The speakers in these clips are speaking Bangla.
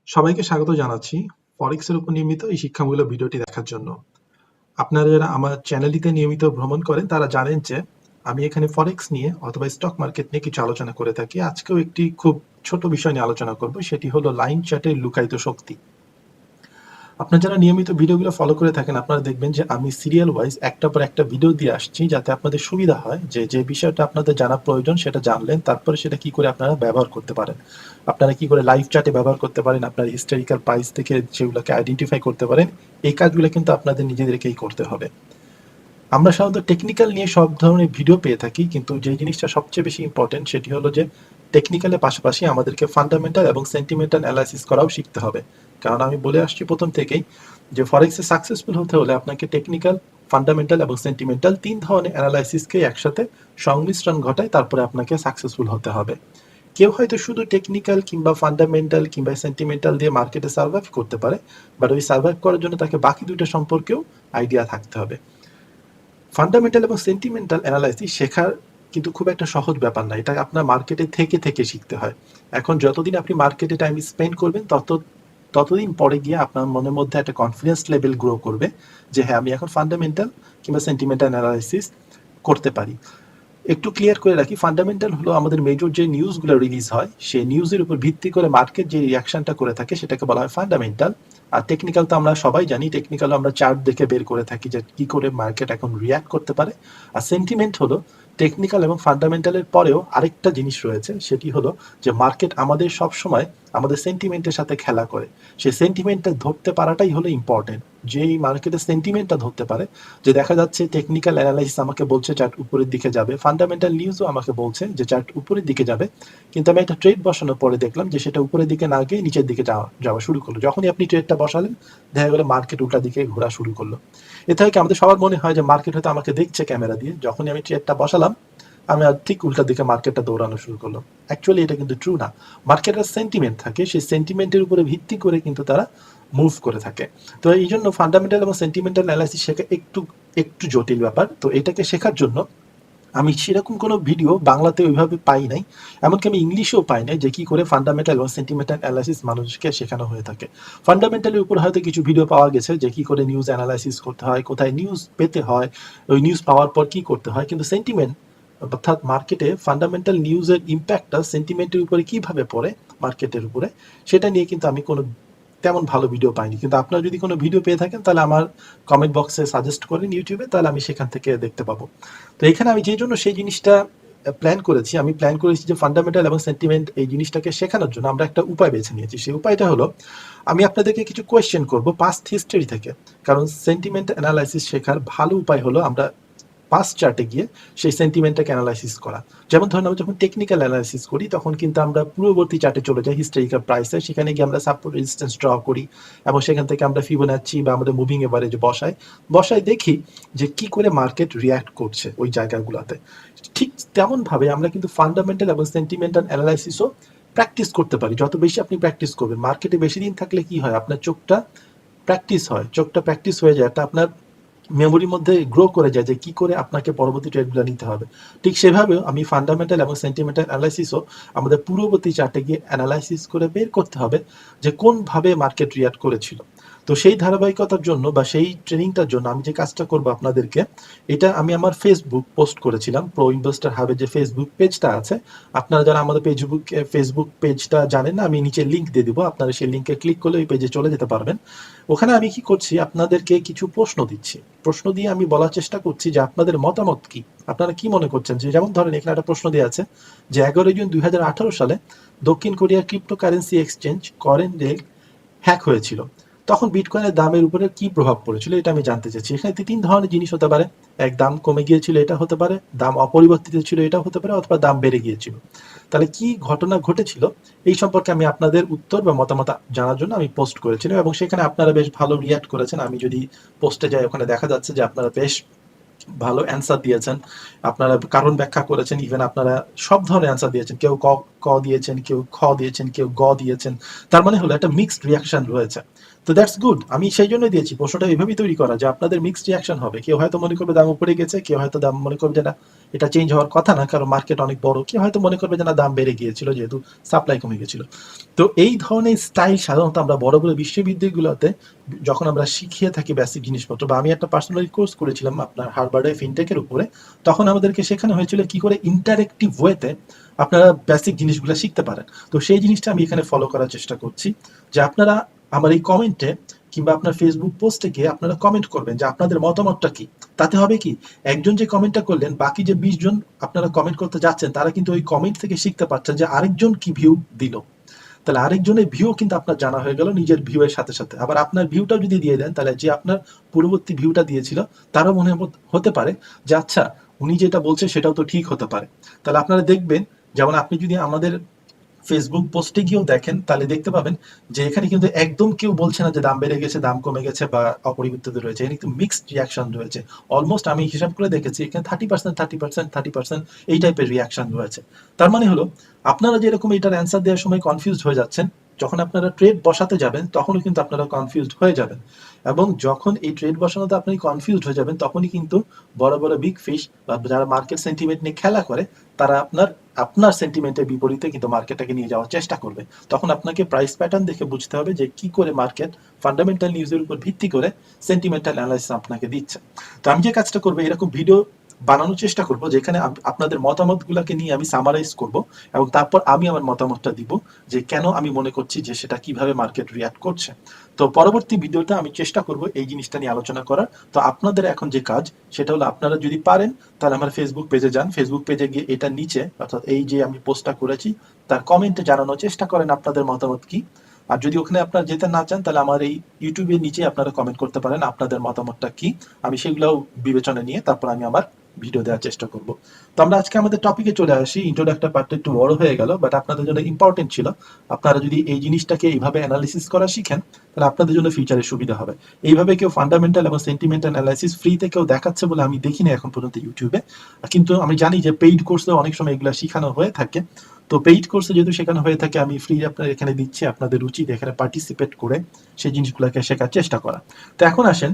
সবাইকে স্বাগত জানাচ্ছি ফরেক্স এর উপর নির্মিত এই শিক্ষামূলক ভিডিওটি দেখার জন্য। আপনারা যারা আমার চ্যানেলটিতে নিয়মিত ভ্রমণ করেন তারা জানেন যে আমি এখানে ফরেক্স নিয়ে অথবা স্টক মার্কেট নিয়ে কিছু আলোচনা করে থাকি। আজকেও একটি খুব ছোট বিষয় নিয়ে আলোচনা করব, সেটি হলো লাইন চার্টের লুকায়িত শক্তি। আপনারা যারা নিয়মিত ভিডিওগুলো ফলো করে থাকেন আপনারা দেখবেন যে আমি সিরিয়াল ওয়াইজ একটা পর একটা ভিডিও দিয়ে আসছি, যাতে আপনাদের সুবিধা হয় যে যে বিষয়টা আপনাদের জানা প্রয়োজন সেটা জানলেন, তারপরে সেটা কি করে আপনারা ব্যবহার করতে পারেন। আপনারা কি করে লাইভ চার্টে ব্যবহার করতে পারেন, আপনার হিস্টোরিক্যাল প্রাইস থেকে সেগুলোকে আইডেন্টিফাই করতে পারেন। এই কাজগুলো কিন্তু আপনাদের নিজেদেরকেই করতে হবে। আমরা সাধারণত টেকনিক্যাল নিয়ে সব ধরনের ভিডিও পেয়ে থাকি, কিন্তু যে জিনিসটা সবচেয়ে বেশি ইম্পর্টেন্ট সেটি হলো যে টেকনিক্যালের পাশাপাশি আমাদেরকে ফান্ডামেন্টাল এবং সেন্টিমেন্টাল অ্যানালাইসিস করাও শিখতে হবে। কারণ আমি বলে আসছি প্রথম থেকেই যে ফরেক্সে সাকসেসফুল হতে হলে আপনাকে টেকনিক্যাল, ফান্ডামেন্টাল এবং সেন্টিমেন্টাল তিন ধরনের অ্যানালাইসিসকে একসাথে সংমিশ্রণ ঘটায় তারপরে আপনাকে সাকসেসফুল হতে হবে। কেউ হয়তো শুধু টেকনিক্যাল কিংবা ফান্ডামেন্টাল কিংবা সেন্টিমেন্টাল দিয়ে মার্কেটে সার্ভাইভ করতে পারে, বাট ওই সার্ভাইভ করার জন্য তাকে বাকি দুইটা সম্পর্কেও আইডিয়া থাকতে হবে। ফান্ডামেন্টাল এবং সেন্টিমেন্টাল অ্যানালাইসিস শেখার কিন্তু খুব একটা সহজ ব্যাপার না, এটা আপনার মার্কেটে থেকে থেকে শিখতে হয়। এখন যতদিন আপনি মার্কেটে টাইম স্পেন্ড করবেন ততদিন পরে গিয়ে আপনার মনের মধ্যে একটা কনফিডেন্স লেভেল গ্রো করবে যে হ্যাঁ, আমি এখন ফান্ডামেন্টাল কিংবা সেন্টিমেন্টাল অ্যানালাইসিস করতে পারি। একটু ক্লিয়ার করে রাখি, ফান্ডামেন্টাল হলো আমাদের মেজর যে নিউজগুলো রিলিজ হয় সেই নিউজের উপর ভিত্তি করে মার্কেট যে রিয়াকশনটা করে থাকে সেটাকে বলা হয় ফান্ডামেন্টাল। আর টেকনিক্যাল তো আমরা সবাই জানি, টেকনিক্যাল আমরা চার্ট দেখে বের করে থাকি যে কি করে মার্কেট এখন রিয়াক্ট করতে পারে। আর সেন্টিমেন্ট হলো টেকনিক্যাল এবং ফান্ডামেন্টালের পরেও আরেকটা জিনিস রয়েছে, সেটি হলো যে মার্কেট আমাদের সব সময় আমাদের সেন্টিমেন্টের সাথে খেলা করে। সেই সেন্টিমেন্টটা ধরতে পারাটাই হলো ইম্পর্টেন্ট। যেই মার্কেটের সেন্টিমেন্টটা ধরতে পারে, যে দেখা যাচ্ছে টেকনিক্যাল অ্যানালাইসিস আমাকে বলছে চার্ট উপরের দিকে যাবে, ফান্ডামেন্টাল নিউজও আমাকে বলছে যে চার্ট উপরের দিকে যাবে, কিন্তু আমি একটা ট্রেড বসানোর পরে দেখলাম যে সেটা উপরের দিকে না গিয়ে নিচের দিকে যাওয়া শুরু করলো। যখনই আপনি ট্রেডটা বসালেন দেখা গেলো মার্কেট উল্টা দিকে ঘোরা শুরু করলো। এতে হয় কি, আমাদের সবার মনে হয় যে মার্কেট হয়তো আমাকে দেখছে ক্যামেরা দিয়ে। যখনই আমি ট্রেডটা বসালাম আমি আর ঠিক উল্টা দিকে মার্কেটটা দৌড়ানো শুরু করলো। অ্যাকচুয়ালি এটা কিন্তু ট্রু না। মার্কেটের সেন্টিমেন্ট থাকে, সেই সেন্টিমেন্টের উপরে ভিত্তি করে কিন্তু তারা মুভ করে থাকে। তো এই জন্য ফান্ডামেন্টাল এবং সেন্টিমেন্টাল অ্যানালাইসিস শেখা একটু একটু জটিল ব্যাপার। তো এটাকে শেখার জন্য আমি সেরকম কোনো ভিডিও বাংলাতে ওইভাবে পাই নাই, এমনকি আমি ইংলিশেও পাই নাই যে কি করে ফান্ডামেন্টাল এবং সেন্টিমেন্টাল অ্যানালাইসিস মানুষকে শেখানো হয়ে থাকে। ফান্ডামেন্টালের উপর হয়তো কিছু ভিডিও পাওয়া গেছে যে কি করে নিউজ অ্যানালাইসিস করতে হয়, কোথায় নিউজ পেতে হয়, ওই নিউজ পাওয়ার পর কি করতে হয়, কিন্তু সেন্টিমেন্ট অর্থাৎ মার্কেটে ফান্ডামেন্টাল নিউজের ইম্প্যাক্টটা সেন্টিমেন্টের উপরে কিভাবে পড়ে মার্কেটের উপরে, সেটা নিয়ে কিন্তু আমি কোনো তেমন ভালো ভিডিও পাইনি। কিন্তু আপনারা যদি কোনো ভিডিও পেয়ে থাকেন তাহলে আমার কমেন্ট বক্সে সাজেস্ট করেন ইউটিউবে, তাহলে আমি সেখান থেকে দেখতে পাবো। তো এখানে আমি যে জন্য সেই জিনিসটা প্ল্যান করেছি, আমি প্ল্যান করেছি যে ফান্ডামেন্টাল এবং সেন্টিমেন্ট এই জিনিসটাকে শেখানোর জন্য আমরা একটা উপায় বেছে নিয়েছি। সেই উপায়টা হলো আমি আপনাদেরকে কিছু কোয়েশ্চেন করব পাস্ট হিস্টরি থেকে। কারণ সেন্টিমেন্ট অ্যানালাইসিস শেখার ভালো উপায় হলো আমরা পাস্ট চার্টে গিয়ে সেই সেন্টিমেন্টটাকে অ্যানালাইসিস করা। যেমন ধরুন আমরা যখন টেকনিক্যাল অ্যানালাইসিস করি তখন কিন্তু আমরা পূর্ববর্তী চার্টে চলে যাই, হিস্টোরিক্যাল প্রাইসে, সেখানে গিয়ে আমরা সাপোর্ট রেজিস্ট্যান্স ড্র করি এবং সেখান থেকে আমরা ফিবোনাচ্চি বা আমাদের মুভিং এভারেজ বসাই দেখি যে কি করে মার্কেট রিয়্যাক্ট করছে ওই জায়গাগুলোতে। ঠিক তেমনভাবে আমরা কিন্তু ফান্ডামেন্টাল এবং সেন্টিমেন্টাল অ্যানালাইসিসও প্র্যাকটিস করতে পারি। যত বেশি আপনি প্র্যাকটিস করবেন, মার্কেটে বেশি দিন থাকলে কি হয়, আপনার চোখটা প্র্যাকটিস হয়ে যায়, এটা আপনার মেমোরির মধ্যে গ্রো করে যায় যে কি করে আপনাকে পরবর্তী ট্রেডগুলো নিতে হবে। ঠিক সেভাবেও আমি ফান্ডামেন্টাল এবং সেন্টিমেন্টাল অ্যানালাইসিসও আমাদের পূর্ববর্তী চার্টে গিয়ে অ্যানালাইসিস করে বের করতে হবে যে কোনভাবে মার্কেট রিয়াক্ট করেছিল। তো সেই ধারাবাহিকতার জন্য বা সেই ট্রেনিংটার জন্য আমি যে কাজটা করবো আপনাদেরকে, এটা আমি আমার ফেসবুক পোস্ট করেছিলাম। প্রো ইনভেস্টর হাবের যে ফেসবুক পেজটা আছে, আপনারা যারা আমাদের ফেসবুক পেজটা জানেন না, আমি নিচে লিঙ্ক দিয়ে দিব, আপনারা সেই লিঙ্কে ক্লিক করলে ওই পেজে চলে যেতে পারবেন। ওখানে আমি কি করছি, আপনাদেরকে কিছু প্রশ্ন দিচ্ছি, প্রশ্ন দিয়ে আমি বলার চেষ্টা করছি যে আপনাদের মতামত কি, আপনারা কি মনে করছেন। যে যেমন ধরেন এখানে একটা প্রশ্ন দেওয়া আছে যে 11 জুন 2018 সালে দক্ষিণ কোরিয়ার ক্রিপ্টোকারেন্সি এক্সচেঞ্জ কয়েনডেস্ক হ্যাক হয়েছিল, তখন বিটকয়েনের দামের উপরে কি প্রভাব পড়েছিল, এটা আমি জানতে চাচ্ছি। এখানে তিন ধরনের জিনিস হতে পারে, এক দাম কমে গিয়েছিল এটা হতে পারে, দাম অপরিবর্তিত ছিল এটা হতে পারে, অথবা দাম বেড়ে গিয়েছিল। তাহলে কি ঘটনা ঘটেছিল এই সম্পর্কে আমি আপনাদের উত্তর বা মতামত জানার জন্য আমি পোস্ট করেছিলাম এবং সেখানে আপনারা বেশ ভালো রিয়াক্ট করেছেন। আমি যদি পোস্টে যাই ওখানে দেখা যাচ্ছে যে আপনারা বেশ ভালো অ্যান্সার দিয়েছেন, আপনারা কারণ ব্যাখ্যা করেছেন, ইভেন আপনারা সব ধরনের অ্যান্সার দিয়েছেন, কেউ ক দিয়েছেন, কেউ খ দিয়েছেন, কেউ গ দিয়েছেন। তার মানে হলো একটা মিক্সড রিয়াকশন রয়েছে। তো দ্যাটস গুড, আমি সেই জন্যই দিয়েছি প্রশ্নটা এইভাবেই তৈরি করা যে আপনাদের মিক্সড রিয়াকশন হবে। কেউ হয়তো মনে করবে দাম উপরে গেছে, কেউ হয়তো দাম মনে করবে যে না এটা চেঞ্জ হওয়ার কথা না, কারণ মার্কেট অনেক বড়, কেউ হয়তো মনে করবে যে না দাম বেড়ে গিয়েছিল যেহেতু সাপ্লাই কমে গেছিল। তো এই ধরনের স্টাইল সাধারণত আমরা বড় বড় বিশ্ববিদ্যালয়গুলোতে যখন আমরা শিখিয়ে থাকি বেসিক জিনিসপত্র, বা আমি একটা পার্সোনালি কোর্স করেছিলাম আপনার হার্ভার্ডে ফিনটেকের উপরে, তখন আমাদেরকে শেখানো হয়েছিল কি করে ইন্টারেক্টিভ ওয়েতে আপনারা বেসিক জিনিসগুলো শিখতে পারেন। তো সেই জিনিসটা আমি এখানে ফলো করার চেষ্টা করছি, যে আপনারা আমার এই কমেন্টে কিংবা আপনার ফেসবুক পোস্টে গিয়ে আপনারা কমেন্ট করবেন যে আপনাদের মতামতটা কি। তাতে হবে কি, একজন যে কমেন্টটা করলেন, বাকি যে 20 জন আপনারা কমেন্ট করতে যাচ্ছেন, তারা কিন্তু ওই কমেন্ট থেকে শিখতে পারছেন যে আরেকজন কি ভিউ দিল। তাহলে আরেকজনের ভিউ কিন্তু আপনার জানা হয়ে গেল নিজের ভিউ এর সাথে সাথে। আবার আপনার ভিউটাও যদি দিয়ে দেন, তাহলে যে আপনার পূর্ববর্তী ভিউটা দিয়েছিল তারও মনে হতে পারে যে আচ্ছা উনি যেটা বলছে সেটাও তো ঠিক হতে পারে। তাহলে আপনারা দেখবেন, যেমন আপনি যদি আমাদের ফেসবুক পোস্টে গিয়েও দেখেন, তাহলে দেখতে পাবেন যে এখানে কিন্তু একদম কেউ বলছে না যে দাম বেড়ে গেছে, দাম কমে গেছে বা অপরিবর্তিত রয়েছে। এখানে কিন্তু মিক্সড রিয়াকশন রয়েছে। অলমোস্ট আমি হিসাব করে দেখেছি এখানে 30%, 30%, 30% এই টাইপের রিয়াকশন রয়েছে। তার মানে হলো আপনারা যেরকম এটার অ্যান্সার দেওয়ার সময় কনফিউজড হয়ে যাচ্ছেন, যখন আপনারা ট্রেড বসাতে যাবেন তখনও কিন্তু আপনারা কনফিউজড হয়ে যাবেন। এবং যখন এই ট্রেড বসানোতে আপনি কনফিউজড হয়ে যাবেন, তখনই কিন্তু বড় বড় বিগ ফিশ বা যারা মার্কেট সেন্টিমেন্ট নিয়ে খেলা করে, তারা আপনার সেন্টিমেন্টের বিপরীতে কিন্তু মার্কেটটাকে নিয়ে যাওয়ার চেষ্টা করবে। তখন আপনাকে প্রাইস প্যাটার্ন দেখে বুঝতে হবে যে কি করে মার্কেট ফান্ডামেন্টাল নিউজের উপর ভিত্তি করে সেন্টিমেন্টাল অ্যানালাইসিস আপনাকে দিচ্ছে। তো আমি যে কাজটা করবো, এরকম ভিডিও বানানোর চেষ্টা করব যেখানে আপনাদের মতামতগুলোকে নিয়ে আমি সামারাইজ করব, এবং তারপর আমি আমার মতামতটা দিব যে কেন আমি মনে করছি যে সেটা কিভাবে মার্কেট রিয়াক্ট করছে। তো পরবর্তী ভিডিওতে আমি চেষ্টা করব এই জিনিসটা নিয়ে আলোচনা করার। তো আপনাদের এখন যে কাজ, সেটা হলো আপনারা যদি পারেন তাহলে আমার ফেসবুক পেজে যান, ফেসবুক পেজে গিয়ে এটা নিচে অর্থাৎ এই যে আমি পোস্টটা করেছি তার কমেন্টে জানানোর চেষ্টা করেন আপনাদের মতামত কি। আর যদি ওখানে আপনারা যেতে না চান, তাহলে আমার এই ইউটিউবের নিচে আপনারা কমেন্ট করতে পারেন আপনাদের মতামতটা কি। আমি সেগুলোও বিবেচনা নিয়ে তারপর আমি আমার ভিডিও দেওয়ার চেষ্টা করব। তো আমরা আজকে আমাদের টপিকে চলে আসি। ইন্ট্রোডাক্টর পার্টটা একটু বড় হয়ে গেল, বাট আপনাদের জন্য ইম্পর্টেন্ট ছিল। আপনারা যদি এই জিনিসটাকে এইভাবে অ্যানালিসিস করা শিখেন, তাহলে আপনাদের জন্য ফিউচারে সুবিধা হবে। এইভাবে কেউ ফান্ডামেন্টাল এবং সেন্টিমেন্টাল অ্যানালাইসিস ফ্রিতে কেউ দেখাচ্ছে বলে আমি দেখিনি এখন পর্যন্ত ইউটিউবে। কিন্তু আমি জানি যে পেইড কোর্সে অনেক সময় এগুলো শেখানো হয়ে থাকে। তো পেইড কোর্সে যেহেতু শেখানো হয়ে থাকে, আমি ফ্রি আপনার এখানে দিচ্ছি, আপনাদের উচিত এখানে পার্টিসিপেট করে সেই জিনিসগুলোকে শেখার চেষ্টা করা। তো এখন আসেন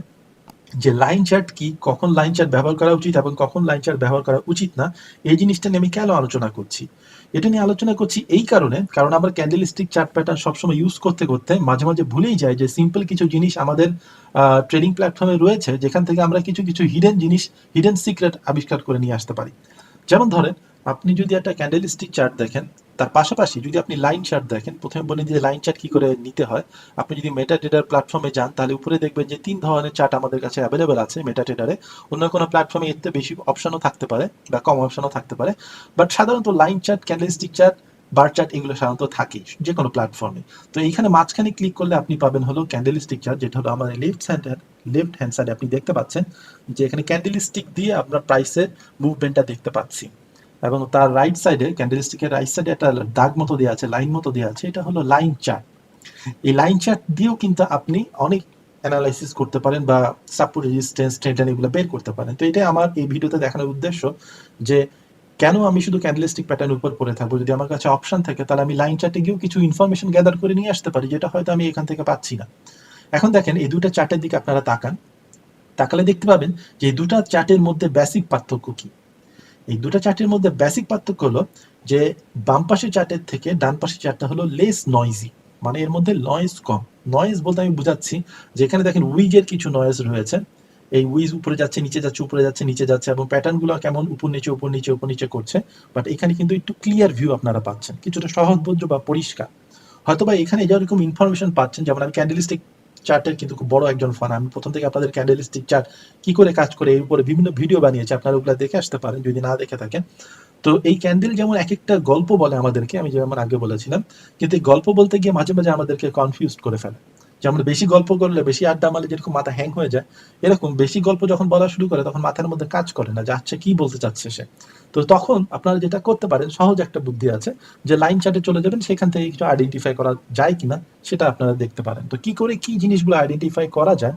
যে লাইন চার্ট কি, কখন লাইন চার্ট ব্যবহার করা উচিত এবং কখন লাইন চার্ট ব্যবহার করা উচিত না, এই জিনিসটা নিয়ে আমি কেন আলোচনা করছি। এটা নিয়ে আলোচনা করছি এই কারণে, কারণ আমরা ক্যান্ডেলস্টিক চার্ট প্যাটার্ন সবসময় ইউজ করতে করতে মাঝে মাঝে ভুলেই যাই যে সিম্পল কিছু জিনিস আমাদের ট্রেডিং প্ল্যাটফর্মে রয়েছে, যেখান থেকে আমরা কিছু কিছু হিডেন জিনিস, হিডেন সিক্রেট আবিষ্কার করে নিয়ে আসতে পারি। যেমন ধরেন, আপনি যদি একটা ক্যান্ডেলস্টিক চার্ট দেখেন, তার পাশাপাশি যদি আপনি লাইন চার্ট দেখেন, প্রথমে বলে যে লাইন চার্ট কি করে নিতে হয়। আপনি যদি মেটা ট্রেডার প্ল্যাটফর্মে যান, তাহলে উপরে দেখবেন যে 3 ধরনের চার্ট আমাদের কাছে অ্যাভেলেবেল আছে মেটা ট্রেডারে। অন্য কোনো প্ল্যাটফর্মে এর থেকে বেশি অপশনও থাকতে পারে বা কম অপশনও থাকতে পারে, বাট সাধারণত line chart, candlestick chart, bar chart এগুলো সাধারণত থাকে যে কোনো প্ল্যাটফর্মে। তো এইখানে মাঝখানে ক্লিক করলে আপনি পাবেন হলো ক্যান্ডেলস্টিক চার্ট, যেটা হলো আমাদের লেফট হ্যান্ড সাইডে আপনি দেখতে পাচ্ছেন যে এখানে ক্যান্ডেলস্টিক দিয়ে আমরা প্রাইসের মুভমেন্টটা দেখতে পাচ্ছি। এবং তার রাইট সাইডে, ক্যান্ডেলস্টিকের রাইট সাইডে একটা দাগ মতো দেওয়া আছে, লাইন মতো দেওয়া আছে, এটা হলো লাইন চার্ট। এই লাইন চার্ট দিয়েও কিন্তু আপনি অনেক অ্যানালাইসিস করতে পারেন বা সাপোর্ট, রেজিস্ট্যান্স, ট্রেন্ড এগুলো বের করতে পারেন। তো এটাই আমার এই ভিডিওতে দেখানোর উদ্দেশ্য, যে কেন আমি শুধু ক্যান্ডেলস্টিক প্যাটার্নের উপর পড়ে থাকবো। যদি আমার কাছে অপশন থাকে, তাহলে আমি লাইন চার্টে গিয়েও কিছু ইনফরমেশন গ্যাদার করে নিয়ে আসতে পারি, যেটা হয়তো আমি এখান থেকে পাচ্ছি না। এখন দেখেন এই দুটো চার্টের দিকে আপনারা তাকালে দেখতে পাবেন যে এই দুটো চার্টের মধ্যে বেসিক পার্থক্য কি। এই দুটো চার্টের মধ্যে বেসিক পার্থক্য হলো যে বাম পাশের চার্টের থেকে ডান পাশের চার্টটা হলো লেস নয়েজি, মানে এর মধ্যে নয়েজ কম। নয়েজ বলতে আমি বুঝাচ্ছি যে এখানে দেখেন উইজের কিছু নয়েজ রয়েছে, এই উইজ উপরে যাচ্ছে, নিচে যাচ্ছে, উপরে যাচ্ছে, নিচে যাচ্ছে, এবং প্যাটার্নগুলো কেমন উপর নিচে উপর নিচে উপর নিচে করছে। বাট এখানে কিন্তু একটু ক্লিয়ার ভিউ আপনারা পাচ্ছেন, কিছুটা সহজবোধ্য বা পরিষ্কার। হয়তোবা এখানে যেরকম ইনফরমেশন পাচ্ছেন, যেমন আমি ক্যান্ডেলস্টিক চার্টের কিন্তু খুব বড় একজন ফান, আমি প্রথম থেকে আপনাদের ক্যান্ডেলস্টিক চার্ট কি করে কাজ করে এর উপরে বিভিন্ন ভিডিও বানিয়েছি, আপনারা ওগুলো দেখে আসতে পারেন যদি না দেখে থাকেন। তো এই ক্যান্ডেল যেমন এক একটা গল্প বলে আমাদেরকে, আমি যেমন আগে বলেছিলাম, কিন্তু এই গল্প বলতে গিয়ে মাঝে মাঝে আমাদেরকে কনফিউজ করে ফেলে। যেমন বেশি গল্প করলে, বেশি আড্ডা মারলে যেরকম মাথা হ্যাং হয়ে যায়, এরকম বেশি গল্প যখন বলা শুরু করে তখন মাথার মধ্যে কাজ করে না যে আচ্ছা কি বলতে চাচ্ছে সে। তো তখন আপনারা যেটা করতে পারেন, সহজ একটা বুদ্ধি আছে, যে লাইন চার্টে চলে যাবেন, সেখান থেকে কিছু আইডেন্টিফাই করা যায় কিনা সেটা আপনারা দেখতে পারেন। তো কি করে কি জিনিসগুলো আইডেন্টিফাই করা যায়,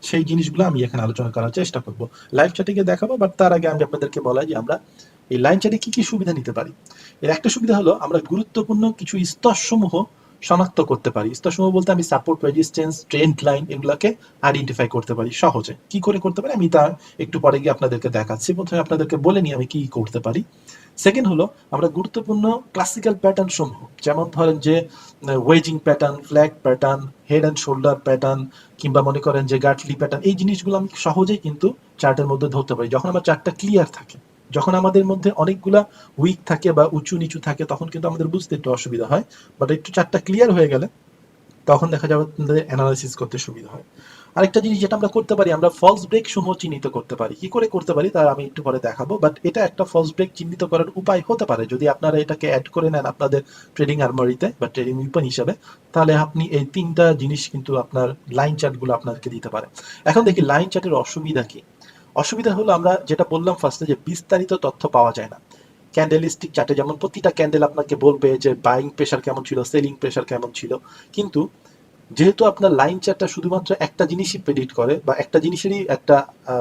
সেই জিনিসগুলো আমি এখানে আলোচনা করার চেষ্টা করব। লাইভ চ্যাটে গিয়ে দেখাবো, বাট তার আগে আমি আপনাদেরকে বলাই যে আমরা এই লাইন চ্যাটে কি সুবিধা নিতে পারি। এর একটা সুবিধা হলো আমরা গুরুত্বপূর্ণ কিছু স্তরসমূহ শনাক্ত করতে পারি। স্তরসমূহ বলতে আমি সাপোর্ট, রেজিস্ট্যান্স, ট্রেন্ড লাইন এগুলোকে আইডেন্টিফাই করতে পারি সহজে। কি করে করতে পারি আমি তা একটু পরে গিয়ে আপনাদেরকে দেখাচ্ছি। প্রথমে আপনাদেরকে বলে নিই আমি কি করতে পারি। সেকেন্ড হলো আমরা গুরুত্বপূর্ণ ক্লাসিক্যাল প্যাটার্ন সমূহ, যেমন ধরেন যে wedging pattern, flag pattern, head and shoulder pattern, কিংবা মনে করেন যে গাটলি প্যাটার্ন, এই জিনিসগুলো আমি সহজেই কিন্তু চার্টের মধ্যে ধরতে পারি। যখন আমার চার্টটা ক্লিয়ার থাকে, যখন আমাদের মধ্যে অনেকগুলা উইক থাকে বা উঁচু নিচু থাকে, তখন কিন্তু আমাদের বুঝতে একটু অসুবিধা হয়। বাট একটু চার্টটা ক্লিয়ার হয়ে গেলে তখন দেখা যাবে আপনাদের অ্যানালাইসিস করতে সুবিধা হয়। আরেকটা জিনিস যেটা আমরা করতে পারি, আমরা ফলস ব্রেক সমূহ চিহ্নিত করতে পারি। কি করে করতে পারি তা আমি একটু পরে দেখাবো, বাট এটা একটা ফলস ব্রেক চিহ্নিত করার উপায় হতে পারে যদি আপনারা এটাকে অ্যাড করে নেন আপনাদের ট্রেডিং আর্মারিতে বা ট্রেডিং উইপন হিসাবে, তাহলে আপনি এই তিনটা জিনিস কিন্তু আপনার লাইন চার্টগুলো আপনাকে দিতে পারে। এখন দেখি লাইন চার্টের অসুবিধা কি। অসুবিধা হলো আমরা যেটা বললাম ফার্স্টে, যে বিস্তারিত তথ্য পাওয়া যায় না। ক্যান্ডেলিস্টিক চার্টে যেমন প্রতিটা ক্যান্ডেল আপনাকে বলবে যে বাইং প্রেশার কেমন ছিল, সেলিং প্রেশার কেমন ছিল, কিন্তু যেহেতু আপনার লাইন চার্টটা শুধুমাত্র একটা জিনিসই প্রেডিক্ট করে বা একটা জিনিসেরই একটা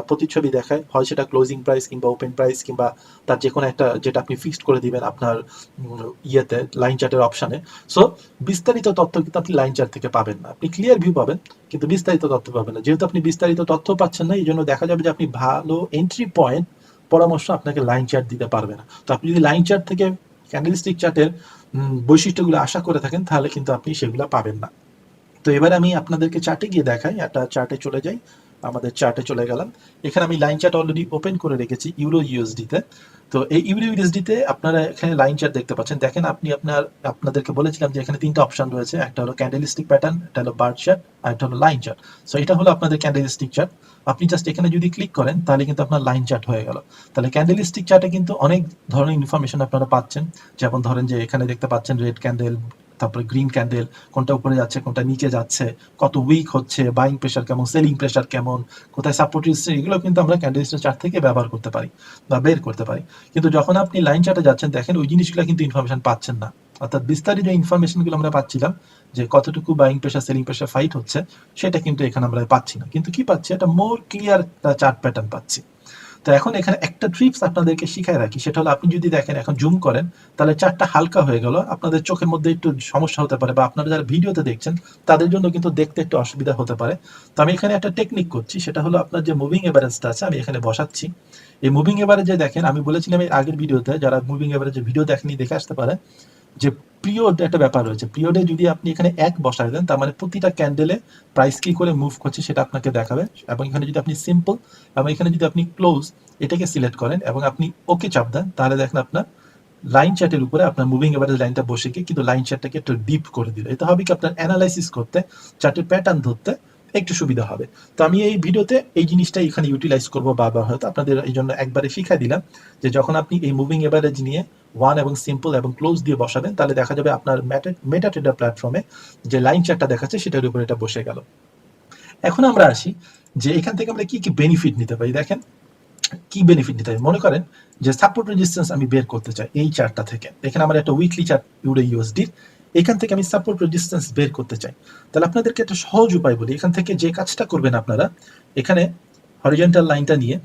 প্রতিচ্ছবি দেখায়, হয় সেটা ক্লোজিং প্রাইস কিংবা ওপেন প্রাইস কিংবা তার যে কোনো একটা যেটা আপনি ফিক্সড করে দিবেন আপনার ইয়েতে লাইন চার্টের অপশানে। সো বিস্তারিত তথ্য কিন্তু আপনি লাইন চার্ট থেকে পাবেন না। আপনি ক্লিয়ার ভিউ পাবেন কিন্তু বিস্তারিত তথ্য পাবেন না। যেহেতু আপনি বিস্তারিত তথ্য পাচ্ছেন না, এই জন্য দেখা যাবে যে আপনি ভালো এন্ট্রি পয়েন্ট পরামর্শ আপনাকে লাইন চার্ট দিতে পারবে না। তো আপনি যদি লাইন চার্ট থেকে ক্যান্ডেলস্টিক চার্টের বৈশিষ্ট্যগুলো আশা করে থাকেন, তাহলে কিন্তু আপনি সেগুলো পাবেন না। তো এবার আমি আপনাদেরকে চার্টে গিয়ে দেখাই। একটা চার্টে চলে যাই, আমাদের চার্টে চলে গেলাম। এখানে আমি লাইন চার্ট অলরেডি ওপেন করে রেখেছি ইউরো ইউএসডিতে। তো এই ইউরো ইউএসডিতে আপনারা এখানে লাইন চার্ট দেখতে পাচ্ছেন। দেখেন আপনি আপনাদেরকে বলেছিলাম যে এখানে তিনটা অপশন রয়েছে, একটা হলো ক্যান্ডেলস্টিক প্যাটার্ন, একটা হলো বার চার্ট, আর একটা হলো লাইন চার্ট। সো এটা হলো আপনাদের ক্যান্ডেলস্টিক চার্ট। আপনি জাস্ট এখানে যদি ক্লিক করেন তাহলে কিন্তু আপনার লাইন চার্ট হয়ে গেল। তাহলে ক্যান্ডেলস্টিক চার্টে কিন্তু অনেক ধরনের ইনফরমেশন আপনারা পাচ্ছেন। যেমন ধরেন যে এখানে দেখতে পাচ্ছেন রেড ক্যান্ডেল, তারপরে গ্রিন ক্যান্ডেল, কোনটা উপরে যাচ্ছে কোনটা নিচে যাচ্ছে, কত উইক হচ্ছে, বাইং প্রেশার কেমন, সেলিং প্রেশার কেমন, কোথায় সাপোর্ট রেজিস্ট্যান্স, এগুলো কিন্তু আমরা ক্যান্ডেলস্টিক চার্ট থেকে ব্যবহার করতে পারি বা বের করতে পারি। কিন্তু যখন আপনি লাইন চার্টে যাচ্ছেন দেখেন ওই জিনিসগুলো কিন্তু ইনফরমেশন পাচ্ছেন না। অর্থাৎ বিস্তারিত যে ইনফরমেশনগুলো আমরা পাচ্ছিলাম যে কতটুকু buying pressure selling pressure fight হচ্ছে, সেটা কিন্তু এখানে আমরা পাচ্ছি না। কিন্তু কি পাচ্ছি, একটা মোর ক্লিয়ার চার্ট প্যাটার্ন পাচ্ছি। তো এখন এখানে একটা ট্রিপস আপনাদেরকে শিখায় রাখি, সেটা হলো আপনি যদি দেখেন এখন জুম করেন তাহলে চার্টটা হালকা হয়ে গেল, আপনাদের চোখের মধ্যে একটু সমস্যা হতে পারে বা আপনারা যারা ভিডিওতে দেখছেন তাদের জন্য কিন্তু দেখতে একটু অসুবিধা হতে পারে। তো আমি এখানে একটা টেকনিক করছি, সেটা হলো আপনার যে মুভিং এভারেজটা আছে আমি এখানে বসাচ্ছি। এই মুভিং এভারেজে দেখেন, আমি বলেছিলাম এই আগের ভিডিওতে, যারা মুভিং এভারেজে ভিডিও দেখেনি দেখে আসতে পারে, যে পিরিয়ড একটা ব্যাপার রয়েছে। পিরিয়ডে যদি আপনি এখানে এক বসায় দেন, তার মানে প্রতিটা ক্যান্ডেলে প্রাইস কি করে মুভ করছে সেটা আপনাকে দেখাবে। এবং এখানে যদি আপনি সিম্পল এবং এখানে যদি আপনি ক্লোজ এটাকে সিলেক্ট করেন এবং আপনি ওকে চাপ দেন, তাহলে দেখেন আপনার লাইন চার্টের উপরে আপনার মুভিং এভারেজ লাইনটা বসে গিয়ে কিন্তু লাইন চার্টটাকে একটু ডিপ করে দিল। এটা হবে কি আপনার অ্যানালাইসিস করতে, চার্টের প্যাটার্ন ধরতে একটু সুবিধা হবে। তো আমি এই ভিডিওতে এই জিনিসটা এখানে ইউটিলাইজ করবো বা হয়তো আপনাদের এই জন্য একবারে শিখাই দিলাম যে যখন আপনি এই মুভিং এভারেজ নিয়ে ওয়ান এবং সিম্পল এবং ক্লোজ দিয়ে বসাবেন, তাহলে দেখা যাবে আপনার মেটা ট্রেডার প্ল্যাটফর্মে যে লাইন চার্টটা দেখাচ্ছে সেটার উপরে এটা বসে গেল। এখন আমরা আসি যে এখান থেকে আমরা কি কি বেনিফিট নিতে পারি। দেখেন কি বেনিফিট নিতে পারি, মনে করেন যে সাপোর্ট রেজিস্ট্যান্স আমি বের করতে চাই এই চার্টটা থেকে। এখানে আমার একটা উইকলি চার্ট ইউরো ইউএসডির, এখান থেকে আমি সাপোর্ট রেজিস্ট্যান্স বের করতে চাই। তাহলে আপনাদেরকে একটা সহজ উপায় বলি, এখান থেকে যে কাজটা করবেন আপনারা, এখানে হরিজন্টাল লাইনটা নিয়ে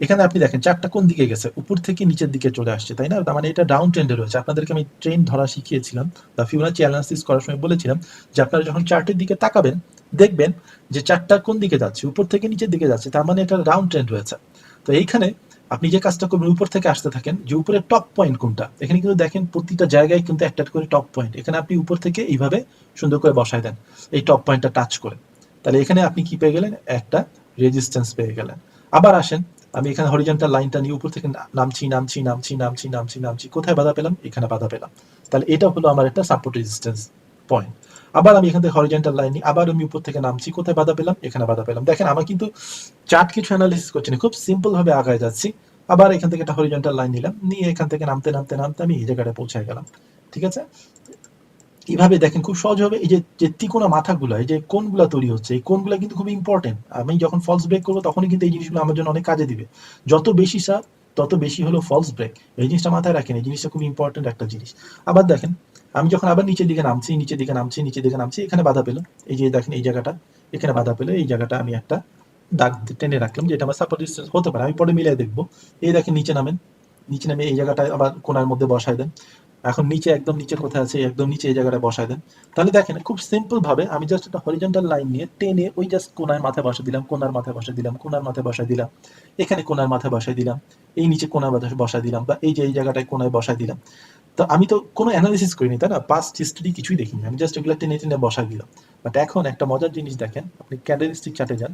এখানে আপনি দেখেন চার্টটা কোন দিকে গেছে, উপর থেকে নিচের দিকে চলে আসছে, তাই না? তার মানে এটা ডাউন ট্রেন্ডে রয়েছে। আপনাদেরকে আমি ট্রেন্ড ধরা শিখিয়েছিলাম বা ফিবোনাচি অ্যানালিসিস করার সময় বলেছিলাম যে আপনারা যখন চার্টের দিকে তাকাবেন দেখবেন যে চার্টটা কোন দিকে যাচ্ছে, উপর থেকে নিচের দিকে যাচ্ছে, তার মানে এটা ডাউন ট্রেন্ড রয়েছে। তো এইখানে আপনি যে কাজটা করবেন, উপর থেকে আসতে থাকেন যে উপরে টপ পয়েন্ট কোনটা। এখানে কিন্তু দেখেন প্রতিটা জায়গায় কিন্তু একটা করে টপ পয়েন্ট, এখানে আপনি উপর থেকে এইভাবে সুন্দর করে বসায় দেন এই টপ পয়েন্টটা টাচ করে, তাহলে এখানে আপনি কি পেয়ে গেলেন, একটা রেজিস্ট্যান্স পেয়ে গেলেন। আবার আসেন, আমি এখানে হরিজন্টাল লাইনটা নিয়ে উপর থেকে নামছি নামছি নামছি নামছি নামছি নামছি, কোথায় বাধা পেলাম, এখানে বাধা পেলাম, তাহলে এটা হলো আমার একটা সাপোর্ট রেজিস্ট্যান্স পয়েন্ট। আবার আমি এখান থেকে হরিজন্টাল লাইন নিই, আবার আমি উপর থেকে নামছি, কোথায় বাধা পেলাম, এখানে বাধা পেলাম। দেখেন আমার কিন্তু চার্ট কিছু অ্যানালিসিস করছি না, খুব সিম্পল ভাবে আগায় যাচ্ছি। আবার এখান থেকে একটা হরিজন্টাল লাইন নিলাম, নিয়ে এখান থেকে নামতে নামতে নামতে আমি এই জায়গাটা পৌঁছে গেলাম। ঠিক আছে, এইভাবে দেখেন খুব সহজ হবে। এই যে তিকোনা মাথাগুলো, এই যে কোনগুলা তৈরি হচ্ছে, এই কোনগুলা কিন্তু খুব ইম্পর্টেন্ট। আমি যখন ফলস ব্রেক করবো তখনই কিন্তু এই জিনিসগুলো আমার জন্য অনেক কাজে দিবে। যত বেশি চাপ তত বেশি হলো ফলস ব্রেক, এই জিনিসটা মাথায় রাখেন, এই জিনিসটা খুব ইম্পর্টেন্ট একটা জিনিস। আবার দেখেন আমি যখন আবার নিচের দিকে নামছি নিচের দিকে নামছি নিচের দিকে নামছি, এখানে বাধা পেলো, এই যে দেখেন এই জায়গাটা এখানে বাধা পেলো, এই জায়গাটা আমি একটা দাগ টেনে রাখলাম যে এটা আমার সাপোর্ট রেজিস্ট্যান্স হতে পারে, আমি পরে মিলিয়ে দেখবো। এই দেখেন নিচে নামেন, নিচে নামে এই জায়গাটায় আবার কোণার মধ্যে বসায় দেন। এখন নিচে একদম নিচে কোথায় আছে, একদম নিচে এই জায়গাটায় বসায় দেন। তাহলে দেখেন খুব সিম্পল ভাবে আমি জাস্ট একটা হরিজন্টাল লাইন নিয়ে টেনে ওই জাস্ট কোণার মাথায় বসে দিলাম, কোণার মাথায় বসে দিলাম, কোণার মাথায় বসায় দিলাম, এখানে কোণার মাথায় বসায় দিলাম, এই নিচে কোণার মাথায় বসায় দিলাম, বা এই যে এই জায়গাটায় কোণায় বসায় দিলাম। তো আমি তো কোনো অ্যানালিসিস করিনি, তাই না? পাস্ট হিস্ট্রি কিছুই দেখিনি, আমি জাস্ট এগুলো টেনে টেনে বসায় দিলাম। বাট এখন একটা মজার জিনিস দেখেন, আপনি ক্যান্ডেলস্টিক চার্টে যান,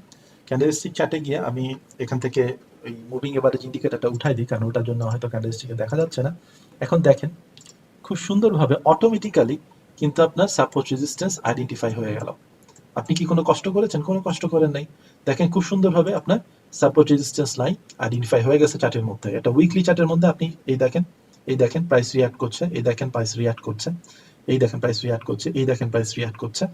ক্যান্ডেলস্টিক চার্টে গিয়ে আমি এখান থেকে ওই মুভিং এভারেজ ইন্ডিকেটরটা উঠাই দিই, কারণ ওটার জন্য হয়তো ক্যান্ডেলস্টিকে দেখা যাচ্ছে না। এখন দেখেন খুব সুন্দরভাবে অটোমেটিক্যালি কিন্তু আপনার সাপোর্ট রেজিস্ট্যান্স আইডেন্টিফাই হয়ে গেল। আপনি কি কোনো কষ্ট করেছেন? কোনো কষ্ট করেন নাই। দেখেন খুব সুন্দরভাবে আপনার সাপোর্ট রেজিস্ট্যান্স লাইন আইডেন্টিফাই হয়ে গেছে চার্টের মধ্যে। এটা উইকলি চার্টের মধ্যে আপনি এই দেখেন প্রাইস রিঅ্যাক্ট করছে, এই দেখেন প্রাইস রিঅ্যাক্ট করছে, এই দেখেন প্রাইস রিঅ্যাক্ট করছে, এই দেখেন প্রাইস রিঅ্যাক্ট করছে।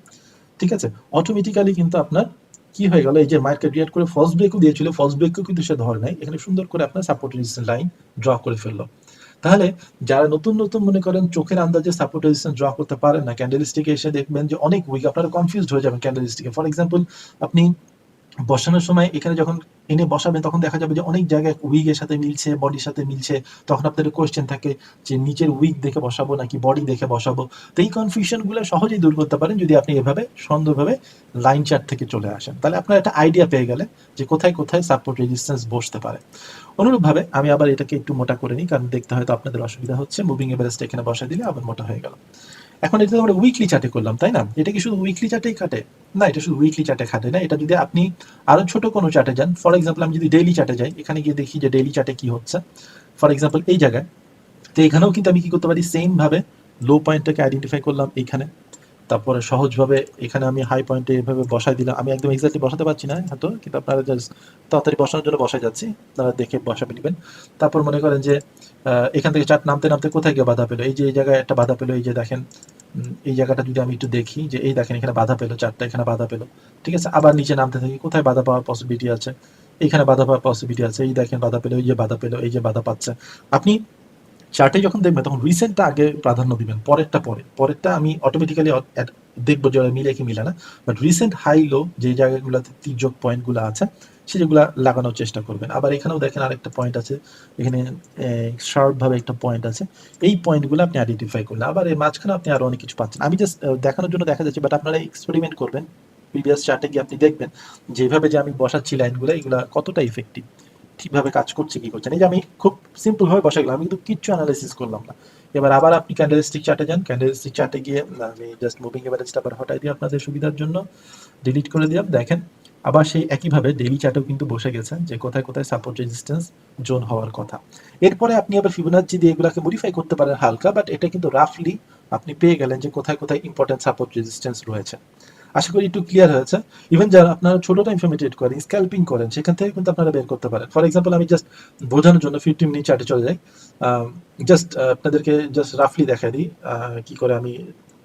ঠিক আছে? অটোমেটিক্যালি কিন্তু আপনার কি হয়ে গেল, এই যে মার্কেট রিঅ্যাক্ট করে ফলস ব্রেকও দিয়েছিল, ফলস ব্রেকও কিন্তু সে ধরে নাই। এখানে সুন্দর করে আপনার সাপোর্ট রেজিস্ট্যান্স লাইন ড্র করে ফেললো। তাহলে যারা নতুন নতুন মনে করেন চোখের আন্দাজে সাপোর্ট রেজিস্ট্যান্স ড্র করতে পারেন না, ক্যান্ডেলস্টিকে এসে দেখবেন যে অনেক উইক, আপনারা কনফিউজড হয়ে যাবেন ক্যান্ডেলস্টিকে। ফর এক্সাম্পল, আপনি বসানোর সময় এখানে যখন এনে বসাবেন তখন দেখা যাবে যে অনেক জায়গায় উইকের সাথে মিলছে, বডির সাথে মিলছে। তখন আপনাদের কোয়েশ্চেন থাকে যে নিচের উইক দেখে বসাবো নাকি বডি দেখে বসাবো। তো এই কনফিউশনগুলো সহজেই দূর করতে পারেন যদি আপনি এভাবে সুন্দরভাবে লাইন চার্ট থেকে চলে আসেন। তাহলে আপনার একটা আইডিয়া পেয়ে গেলে যে কোথায় কোথায় সাপোর্ট রেজিস্ট্যান্স বসতে পারে। অনুরূপভাবে আমি আবার এটাকে একটু মোটা করে নিই, কারণ দেখতে হয়তো আপনাদের অসুবিধা হচ্ছে। মুভিং এভারেজটা এখানে বসা দিলে আবার মোটা হয়ে গেল। এখন এটা আমরা উইকলি চার্টে করলাম, তাই না? এটা কি শুধু উইকলি চার্টেই খাটে? না, এটা শুধু উইকলি চার্টে খাটে না। এটা যদি আপনি আরো ছোট কোনো চার্টে যান, ফর এক্সাম্পল আমি যদি ডেইলি চার্টে যাই, এখানে গিয়ে দেখি যে ডেইলি চার্টে কি হচ্ছে। ফর এক্সাম্পল এই জায়গায়, তো এখানেও কিন্তু আমি কি করতে পারি, সেম ভাবে লো পয়েন্টটাকে আইডেন্টিফাই করলাম এইখানে, তারপরে সহজভাবে এখানে আমি হাই পয়েন্টে এভাবে বসাই দিলাম। আমি একদম এক্স্যাক্টলি বসাতে পারছি না হয়তো, কিন্তু আপনারা জাস্ট তাড়াতাড়ি বসানোর জন্য বসাই যাচ্ছি, তারা দেখে বসাবে নেবেন। তারপর মনে করেন যে এখান থেকে চার্ট নামতে নামতে কোথায় গিয়ে বাধা পেলো, এই যে এই জায়গায় একটা বাধা পেলো, এই যে দেখেন এই জায়গাটা যদি আমি একটু দেখি যে এই দেখেন এখানে বাধা পেলো, চারটা এখানে বাধা পেলো। ঠিক আছে, আবার নিচে নামতে থাকি, কোথায় বাধা পাওয়ার পসিবিলিটি আছে, এইখানে বাধা পাওয়ার পসিবিলিটি আছে, এই দেখেন বাধা পেলো, এই যে বাধা পেলো, এই যে বাধা পাচ্ছে। আপনি চার্টে যখন দেখবেন তখন রিসেন্টটা আগে প্রাধান্য দিবেন, পরেরটা পরে। পরেরটা আমি অটোমেটিক্যালি দেখবো যে মিলে কি মিলে না। বাট রিসেন্ট হাই লো যে জায়গাগুলোতে তির্যক পয়েন্টগুলো আছে সেগুলো লাগানোর চেষ্টা করবেন। আবার এখানেও দেখেন আরেকটা পয়েন্ট আছে, এখানে শার্প ভাবে একটা পয়েন্ট আছে, এই পয়েন্টগুলো আপনি আইডেন্টিফাই করলেন। আবার এর মাঝখানে আপনি আরো অনেক কিছু পাচ্ছেন। আমি জাস্ট দেখানোর জন্য দেখা যাচ্ছে, বাট আপনারা এক্সপেরিমেন্ট করবেন। প্রিভিয়াস চার্টে গিয়ে আপনি দেখবেন যেভাবে যে আমি বসাচ্ছি লাইনগুলো, এগুলো কতটা ইফেক্টিভ, ঠিকভাবে কাজ করছে কি করছে না। এই যে আমি খুব সিম্পল ভাবে বসে গেলাম, আমি কিন্তু কিচ্ছু অ্যানালাইসিস করলাম না। এবার আবার আপনি ক্যান্ডেলস্টিক চার্টে যান, ক্যান্ডেলস্টিক চার্টে গিয়ে আমি জাস্ট মুভিং এভারেজটা আবার হটাই দিই আপনাদের সুবিধার জন্য, ডিলিট করে দিলাম। দেখেন আবার সেই একইভাবে ডেইলি চার্টেও কিন্তু বসে গেছে যে কোথায় কোথায় সাপোর্ট রেজিস্ট্যান্স জোন হওয়ার কথা। এরপরে আপনি আবার ফিবোনাচ্চি দিয়ে এগুলোকে মডিফাই করতে পারেন হালকা, বাট এটা কিন্তু রাফলি আপনি পেয়ে গেলেন যে কোথায় কোথায় ইম্পর্টেন্ট সাপোর্ট রেজিস্ট্যান্স রয়েছে। আশা করি একটু ক্লিয়ার হয়েছে। ইভেন যারা আপনারা ছোট টাইম ফ্রেমে ট্রেড করেন, স্ক্যাল্পিং করেন, সেখান থেকে কিন্তু আপনারা বের করতে পারেন। ফর এক্সাম্পল আমি জাস্ট বোঝানোর জন্য 15 মিনিট চার্টে চলে যাই, জাস্ট আপনাদেরকে জাস্ট রাফলি দেখাই দিই কি করে আমি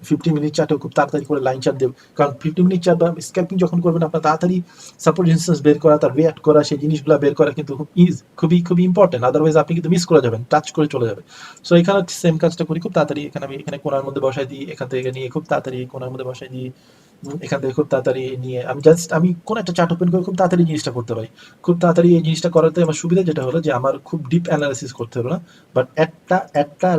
15 মিনিট চার্টেও খুব তাড়াতাড়ি করে লাইন চার্ট দেব। কারণ 15 মিনিট চার্ট বা স্ক্যাল্পিং যখন করবেন আপনার তাড়াতাড়ি সাপোর্ট রেজিস্ট্যান্স বের করা, তার রিঅ্যাক্ট করা, সেই জিনিসগুলো বের করা কিন্তু খুবই খুবই ইম্পর্টেন্ট। আদারওয়াইজ আপনি কিন্তু মিস করে যাবেন, টাচ করে চলে যাবে। সো এখানে সেম কাজটা করি খুব তাড়াতাড়ি। এখানে আমি এখানে কোণার মধ্যে বসাই দিই, এখান থেকে নিয়ে খুব তাড়াতাড়ি কোণার মধ্যে বসাই দিই, এখান থেকে খুব তাড়াতাড়ি নিয়ে আমি কোন একটা চার্ট ওপেন করে খুব তাড়াতাড়ি জিনিসটা করতে পারি। খুব তাড়াতাড়ি এই জিনিসটা করাতে আমার সুবিধা যেটা হলো যে আমার খুব ডিপ অ্যানালাইসিস করতে হলো না, বাট একটা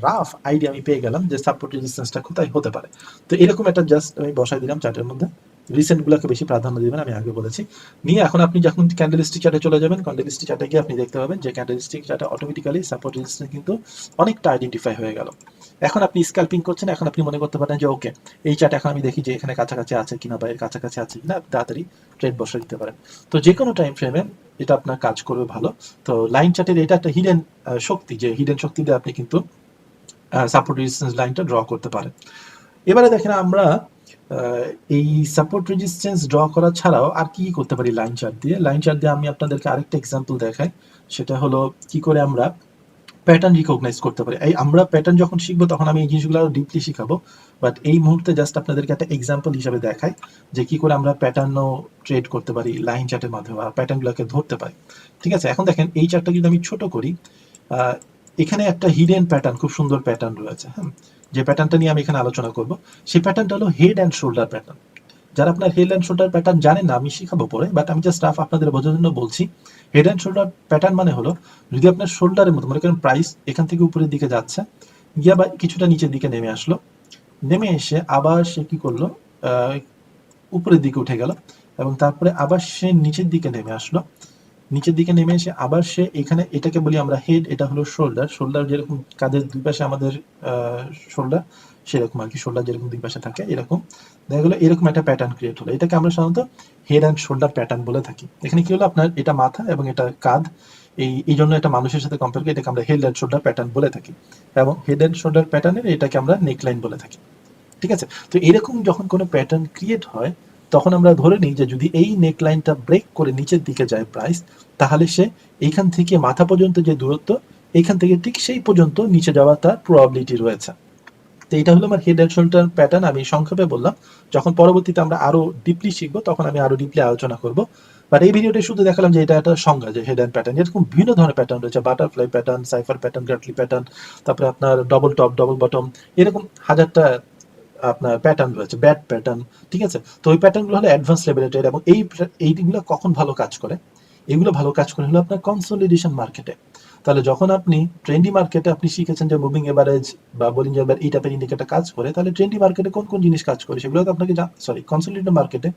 রাফ আইডিয়া আমি পেয়ে গেলাম যে সাপোর্ট রেজিস্ট্যান্সটা কোথায় হতে পারে। তো এরকম একটা জাস্ট আমি বসাই দিলাম চার্টের মধ্যে। রিসেন্ট গুলোকে বেশি প্রাধান্য দিবেন, আমি আগে বলেছি। নিয়ে এখন আপনি যখন ক্যান্ডেলস্টিক চার্টে চলে যাবেন, ক্যান্ডেলস্টিক চার্টে গিয়ে আপনি দেখতে পাবেন যে ক্যান্ডেলস্টিক চার্টে অটোমেটিক্যালি সাপোর্ট রেজিস্ট্যান্স কিন্তু অনেকটা আইডেন্টিফাই হয়ে গেল। এখন আপনি স্ক্যাল্পিং করছেন, এখন আপনি মনে করতে পারেন যে ওকে এই চার্ট এখন আমি দেখি যে এখানে কাছাকাছি আছে কিনা বা এর কাছাকাছি আছে কিনা, তাড়াতাড়ি ট্রেড বসে দিতে পারেন। তো যে কোনো টাইম ফ্রেমে এটা আপনার কাজ করবে ভালো। তো লাইন চার্টের এটা একটা হিডেন শক্তি, যে হিডেন শক্তি দিয়ে আপনি কিন্তু সাপোর্ট রেজিস্ট্যান্স লাইনটা ড্র করতে পারেন। এবারে দেখেন আমরা এই সাপোর্ট রেজিস্ট্যান্স ড্র করা ছাড়াও আর কি করতে পারি লাইন চার্ট দিয়ে। লাইন চার্ট দিয়ে আমি আপনাদেরকে আরেকটা এক্সাম্পল দেখাই, সেটা হলো কি করে আমরা প্যাটার্ন রিকগনাইজ করতে পারি। এই আমরা প্যাটার্ন যখন শিখবো তখন আমি এই জিনিসগুলো আরো ডিপলি শিখাবো, বাট এই মুহূর্তে জাস্ট আপনাদেরকে একটা এক্সাম্পল হিসেবে দেখাই যে কি করে আমরা প্যাটার্নও ট্রেড করতে পারি লাইন চার্টের মাধ্যমে, আর প্যাটার্নগুলোকে ধরতে পারি। ঠিক আছে, এখন দেখেন এই চার্টটা যদি আমি ছোট করি, এখানে একটা হিডেন প্যাটার্ন, খুব সুন্দর প্যাটার্ন রয়েছে। হ্যাঁ, যে প্যাটার্নটা নিয়ে আমি এখানে আলোচনা করব সেই প্যাটার্নটা হলো হেড অ্যান্ড শোল্ডার প্যাটার্ন। যারা আপনার হেড অ্যান্ড শোল্ডার প্যাটার্ন জানেন না, আমি শিখাবো পরে, বাট আমি জাস্ট রাফ আপনাদের বোঝার জন্য বলছি। হেড অ্যান্ড শোল্ডার প্যাটার্ন মানে হলো, যদি আপনার শোল্ডারের মতো মনে করেন প্রাইস এখান থেকে উপরের দিকে যাচ্ছে, গিয়ে বা কিছুটা নিচের দিকে নেমে আসলো, নেমে এসে আবার সে কি করলো, উপরের দিকে উঠে গেল, এবং তারপরে আবার সে নিচের দিকে নেমে আসলো, নিচের দিকে নেমে এসে আবার সে এখানে, এটাকে বলি আমরা হেড, এটা হলো শোল্ডার। শোল্ডার যেরকম কাঁধের দুই পাশে আমাদের শোল্ডার, সেরকম আর কি, শোল্ডার যেরকম দুই পাশে থাকে এরকম দেখা গেলো, এরকম একটা প্যাটার্ন ক্রিয়েট হলো। এটাকে আমরা সাধারণত হেড অ্যান্ড শোল্ডার প্যাটার্ন বলে থাকি। এখানে কি হলো, আপনার এটা মাথা এবং এটা কাঁধ, এই জন্য এটা মানুষের সাথে কম্পেয়ার করে এটাকে আমরা হেড অ্যান্ড শোল্ডার প্যাটার্ন বলে থাকি, এবং হেড অ্যান্ড শোল্ডার প্যাটার্নের এটাকে আমরা নেকলাইন বলে থাকি। ঠিক আছে, তো এরকম যখন কোনো প্যাটার্ন ক্রিয়েট হয়, তখন আমরা ধরে নিই যে যদি এই নেকলাইনটা ব্রেক করে নিচের দিকে যায় প্রাইস, তাহলে সে এইখান থেকে মাথা পর্যন্ত যে দূরত্ব, এইখান থেকে ঠিক সেই পর্যন্ত নিচে যাওয়ার তার প্রবাবিলিটি রয়েছে। তো এটা হলো আমার হেড অ্যান্ড শোল্ডার প্যাটার্ন, আমি সংক্ষেপে বললাম। যখন পরবর্তীতে আমরা আরো ডিপলি শিখবো, তখন আমি আরো ডিপলি আলোচনা করব। বাট এই ভিডিওতে শুধু দেখালাম যে এটা একটা সংজ্ঞা, যে হেড অ্যান্ড প্যাটার্ন এরকম বিভিন্ন ধরনের প্যাটার্ন রয়েছে, butterfly pattern, cypher pattern, Gartley pattern, তারপরে আপনার ডবল টপ, ডবল বটম, এরকম হাজারটা আপনার প্যাটার্ন রয়েছে, ব্যাট প্যাটার্ন। ঠিক আছে, তো ওই প্যাটার্নগুলো হলো অ্যাডভান্স লেভেলের, এবং এইগুলো কখন ভালো কাজ করে, এগুলো ভালো কাজ করে হলো আপনার কনসলিডেশন মার্কেটে। তাহলে যখন আপনি ট্রেন্ডি মার্কেটে আপনি শিখেছেন যে মুভিং এভারেজ বা বলিঞ্জার ব্যান্ড এই টাইপের ইন্ডিকেটর কাজ করে, তাহলে ট্রেন্ডি মার্কেটে কোন কোন জিনিস কাজ করে সেগুলো তো আপনাকে কনসলিডেশন মার্কেটে